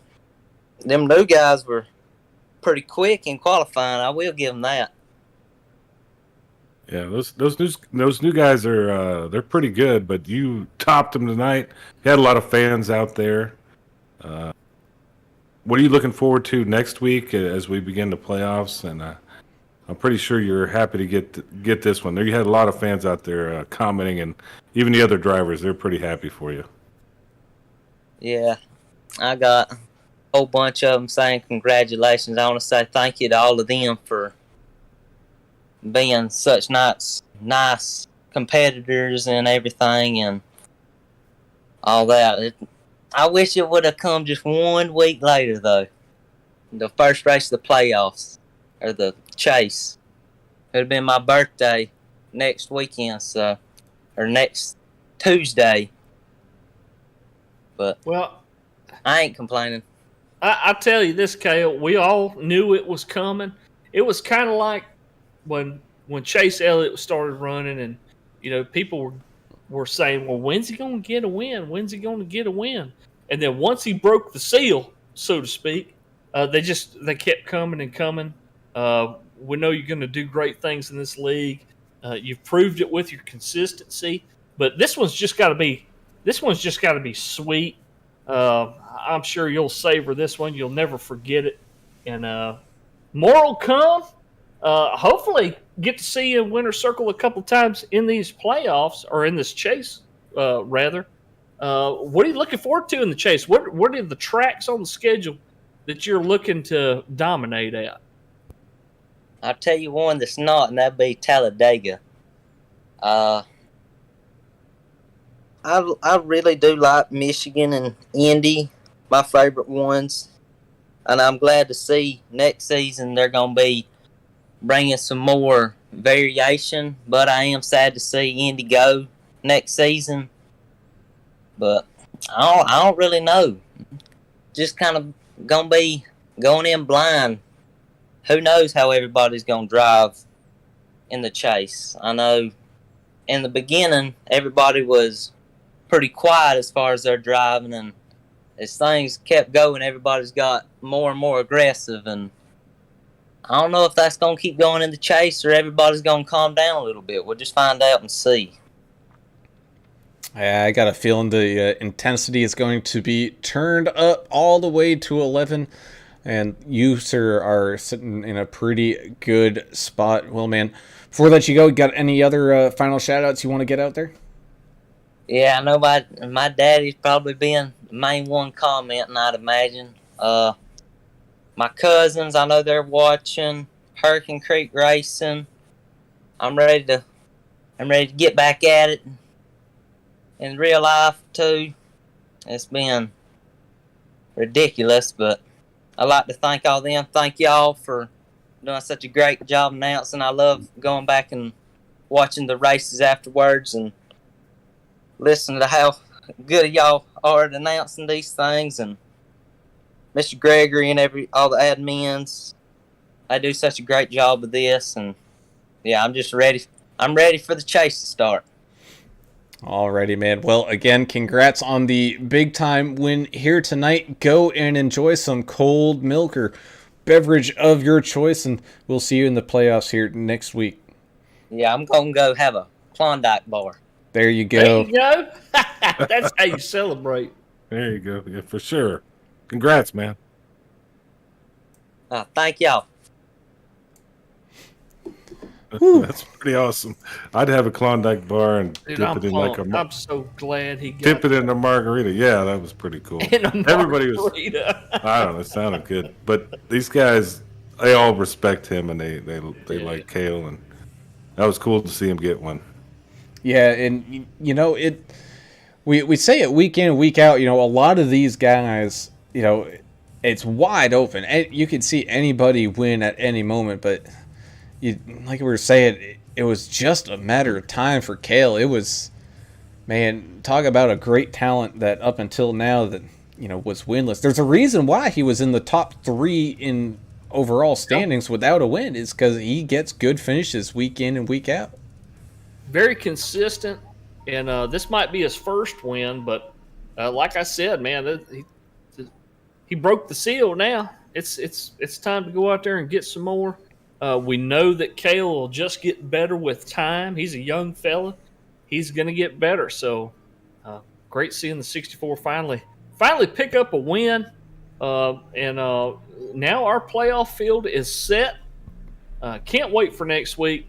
Them new guys were pretty quick in qualifying. I will give them that. Yeah, those new guys are they're pretty good, but you topped them tonight. You had a lot of fans out there. What are you looking forward to next week as we begin the playoffs? And I'm pretty sure you're happy to get this one. There, you had a lot of fans out there commenting, and even the other drivers, they're pretty happy for you. Yeah, I got a whole bunch of them saying congratulations. I want to say thank you to all of them for being such nice competitors and everything and all that. I wish it would have come just 1 week later, though. The first race of the playoffs, or the chase. It would have been my birthday next weekend, or next Tuesday. But Well, I ain't complaining. I tell you this, Cale, we all knew it was coming. It was kind of like when Chase Elliott started running, and people were saying, "Well, when's he going to get a win? When's he going to get a win?" And then once he broke the seal, so to speak, they kept coming and coming. We know you're going to do great things in this league. You've proved it with your consistency, but this one's just got to be sweet. I'm sure you'll savor this one. You'll never forget it. And more will come. Hopefully, get to see you in Winter Circle a couple times in these playoffs, or in this chase, rather. What are you looking forward to in the chase? What are the tracks on the schedule that you're looking to dominate at? I'll tell you one that's not, and that'd be Talladega. I really do like Michigan and Indy, my favorite ones. And I'm glad to see next season they're going to be bringing some more variation. But I am sad to see Indy go next season. But I don't really know. Just kind of going to be going in blind. Who knows how everybody's going to drive in the chase. I know in the beginning, everybody was pretty quiet as far as their driving, and as things kept going, everybody's got more and more aggressive, and I don't know if that's going to keep going in the chase or everybody's going to calm down a little bit. We'll just find out and see. I got a feeling the intensity is going to be turned up all the way to 11, and you, sir, are sitting in a pretty good spot. Well, man, before I let you go, got any other final shout-outs you want to get out there? Yeah, I know my daddy's probably been the main one commenting, I'd imagine. My cousins, I know they're watching. Hurricane Creek Racing. I'm ready to get back at it in real life too. It's been ridiculous, but I like to thank all them. Thank y'all for doing such a great job announcing. I love going back and watching the races afterwards and listening to how good y'all are at announcing these things, and Mr. Gregory and all the admins. They do such a great job of this, and yeah, I'm just ready. I'm ready for the chase to start. Alrighty, man. Well, again, congrats on the big time win here tonight. Go and enjoy some cold milk or beverage of your choice, and we'll see you in the playoffs here next week. Yeah, I'm going to go have a Klondike bar. There you go. There you go. That's how you celebrate. There you go. Yeah, for sure. Congrats, man. Thank y'all. That's pretty awesome. I'd have a Klondike bar and Dude, dip it in like a I'm so glad he got dip it in a margarita. Yeah, that was pretty cool. Everybody was. I don't know. It sounded good, but these guys, they all respect him and they like Cale, and that was cool to see him get one. Yeah, and you know it. We say it week in, week out. You know, a lot of these guys, you know, it's wide open. You could see anybody win at any moment, but like we were saying, it was just a matter of time for Cale. It was, man, talk about a great talent that up until now that, you know, was winless. There's a reason why he was in the top 3 in overall standings without a win, is because he gets good finishes week in and week out. Very consistent, and this might be his first win, but like I said, man, he broke the seal now. It's time to go out there and get some more. We know that Cale will just get better with time. He's a young fella. He's going to get better. So great seeing the 64 finally pick up a win. And now our playoff field is set. Can't wait for next week.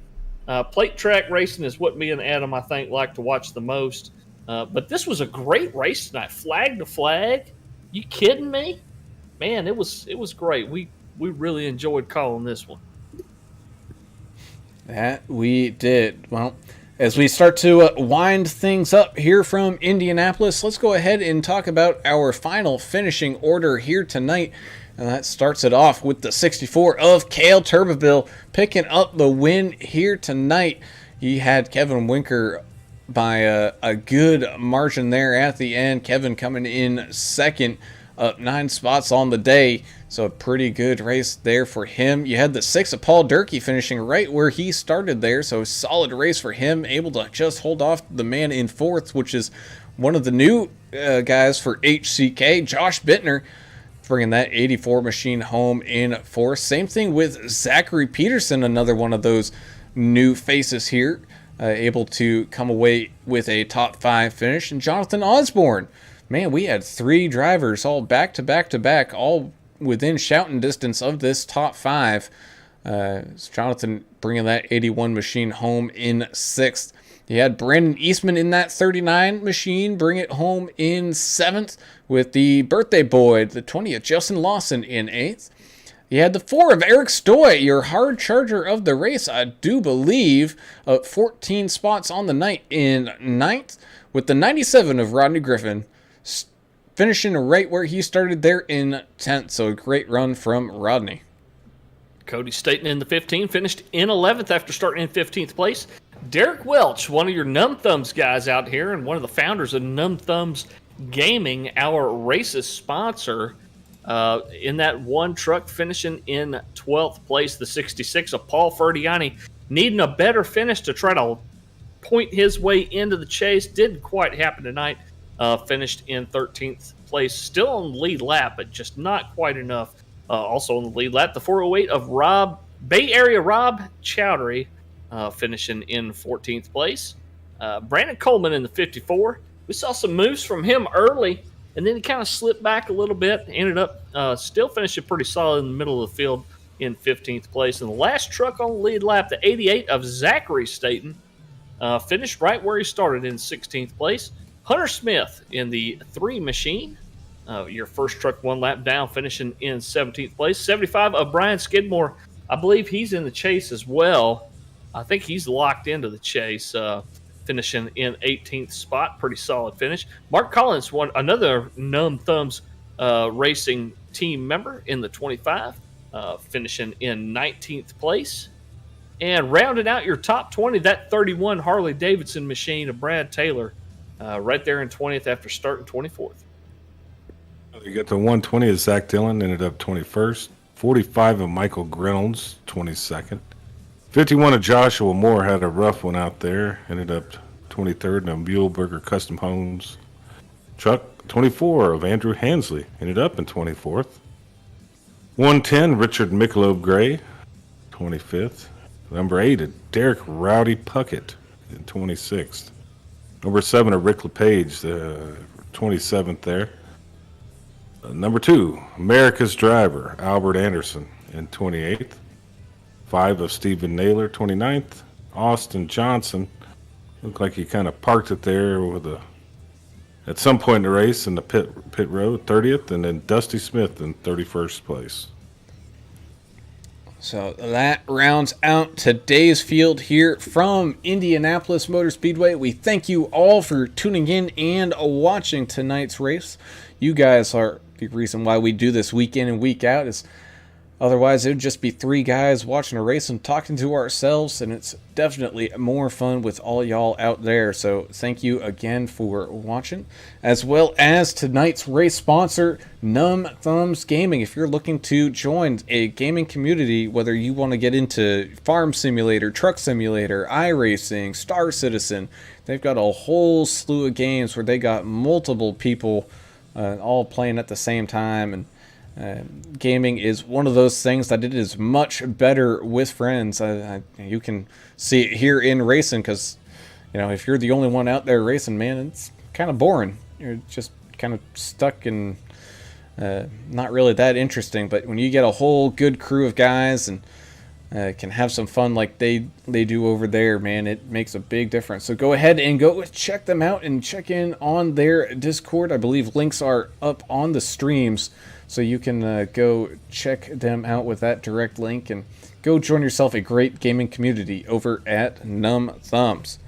Plate track racing is what me and Adam, I think, like to watch the most. But this was a great race tonight. Flag to flag. You kidding me? Man, it was great. We really enjoyed calling this one. That we did. Well, as we start to wind things up here from Indianapolis, let's go ahead and talk about our final finishing order here tonight. And that starts it off with the 64 of Cale Turbobill picking up the win here tonight. He had Kevin Winker by a good margin there at the end. Kevin coming in second, up 9 spots on the day. So a pretty good race there for him. You had the 6 of Paul Durkee finishing right where he started there. So solid race for him. Able to just hold off the man in 4th, which is one of the new guys for HCK, Josh Bittner, bringing that 84 machine home in 4th. Same thing with Zachary Peterson, another one of those new faces here, able to come away with a top 5 finish. And Jonathan Osborne, man, we had 3 drivers all back to back to back, all within shouting distance of this top 5. Jonathan bringing that 81 machine home in 6th. You had Brandon Eastman in that 39 machine, bring it home in 7th, with the birthday boy, the 20th, Justin Lawson, in 8th. You had the 4 of Eric Stoy, your hard charger of the race, I do believe, 14 spots on the night in 9th, with the 97 of Rodney Griffin finishing right where he started there in 10th. So a great run from Rodney. Cody Staten in the 15 finished in 11th after starting in 15th place. Derek Welch, one of your Numb Thumbs guys out here and one of the founders of Numb Thumbs Gaming, our racist sponsor, in that one truck finishing in 12th place. The 66 of Paul Ferdiani needing a better finish to try to point his way into the chase. Didn't quite happen tonight. Finished in 13th place. Still on the lead lap, but just not quite enough. Also on the lead lap, the 408 of Bay Area Rob Chowdhury, finishing in 14th place. Brandon Coleman in the 54. We saw some moves from him early, and then he kind of slipped back a little bit. Ended up still finishing pretty solid in the middle of the field in 15th place. And the last truck on the lead lap, the 88 of Zachary Staten, finished right where he started in 16th place. Hunter Smith in the 3 machine, your first truck 1 lap down, finishing in 17th place. 75 of Brian Skidmore, I believe he's in the chase as well. I think he's locked into the chase, finishing in 18th spot. Pretty solid finish. Mark Collins, another Numb Thumbs racing team member in the 25, finishing in 19th place. And rounding out your top 20, that 31 Harley Davidson machine of Brad Taylor, right there in 20th after starting 24th. You got the 120 of Zach Dillon, ended up 21st. 45 of Michael Reynolds, 22nd. 51 of Joshua Moore had a rough one out there, ended up 23rd. And Muhleberger Custom Homes truck. 24 of Andrew Hansley, ended up in 24th. 110 Richard Michelob Gray, 25th. Number 8 of Derek Rowdy Puckett, in 26th. Number 7 of Rick LePage, 27th there. Number 2, America's Driver, Albert Anderson, in 28th. 5 of Stephen Naylor, 29th. Austin Johnson, looked like he kind of parked it there at some point in the race in the pit road, 30th. And then Dusty Smith in 31st place. So that rounds out today's field here from Indianapolis Motor Speedway. We thank you all for tuning in and watching tonight's race. You guys are the reason why we do this week in and week out. Is otherwise it would just be 3 guys watching a race and talking to ourselves, and it's definitely more fun with all y'all out there. So thank you again for watching, as well as tonight's race sponsor, Numb Thumbs Gaming. If you're looking to join a gaming community, whether you want to get into Farm Simulator, Truck Simulator, iRacing, Star Citizen, they've got a whole slew of games where they got multiple people all playing at the same time. And gaming is one of those things that it is much better with friends. You can see it here in racing, because if you're the only one out there racing, man, it's kind of boring. You're just kind of stuck and not really that interesting. But when you get a whole good crew of guys and can have some fun like they do over there, man, it makes a big difference. So go ahead and go check them out and check in on their Discord. I believe links are up on the streams, so you can go check them out with that direct link and go join yourself a great gaming community over at Numb Thumbs.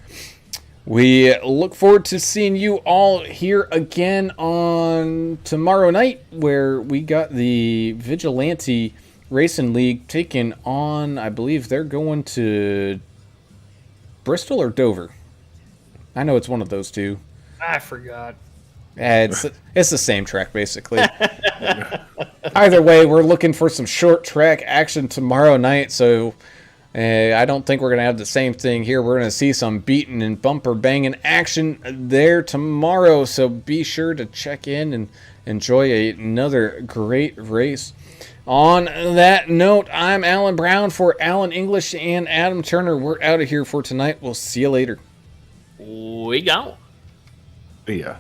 We look forward to seeing you all here again on tomorrow night, where we got the Vigilante Racing League taking on, I believe they're going to Bristol or Dover. I know it's one of those two. I forgot. It's the same track, basically. Either way, we're looking for some short track action tomorrow night, so I don't think we're going to have the same thing here. We're going to see some beating and bumper banging action there tomorrow, so be sure to check in and enjoy another great race. On that note, I'm Alan Brown for Alan English and Adam Turner. We're out of here for tonight. We'll see you later. We go. See ya.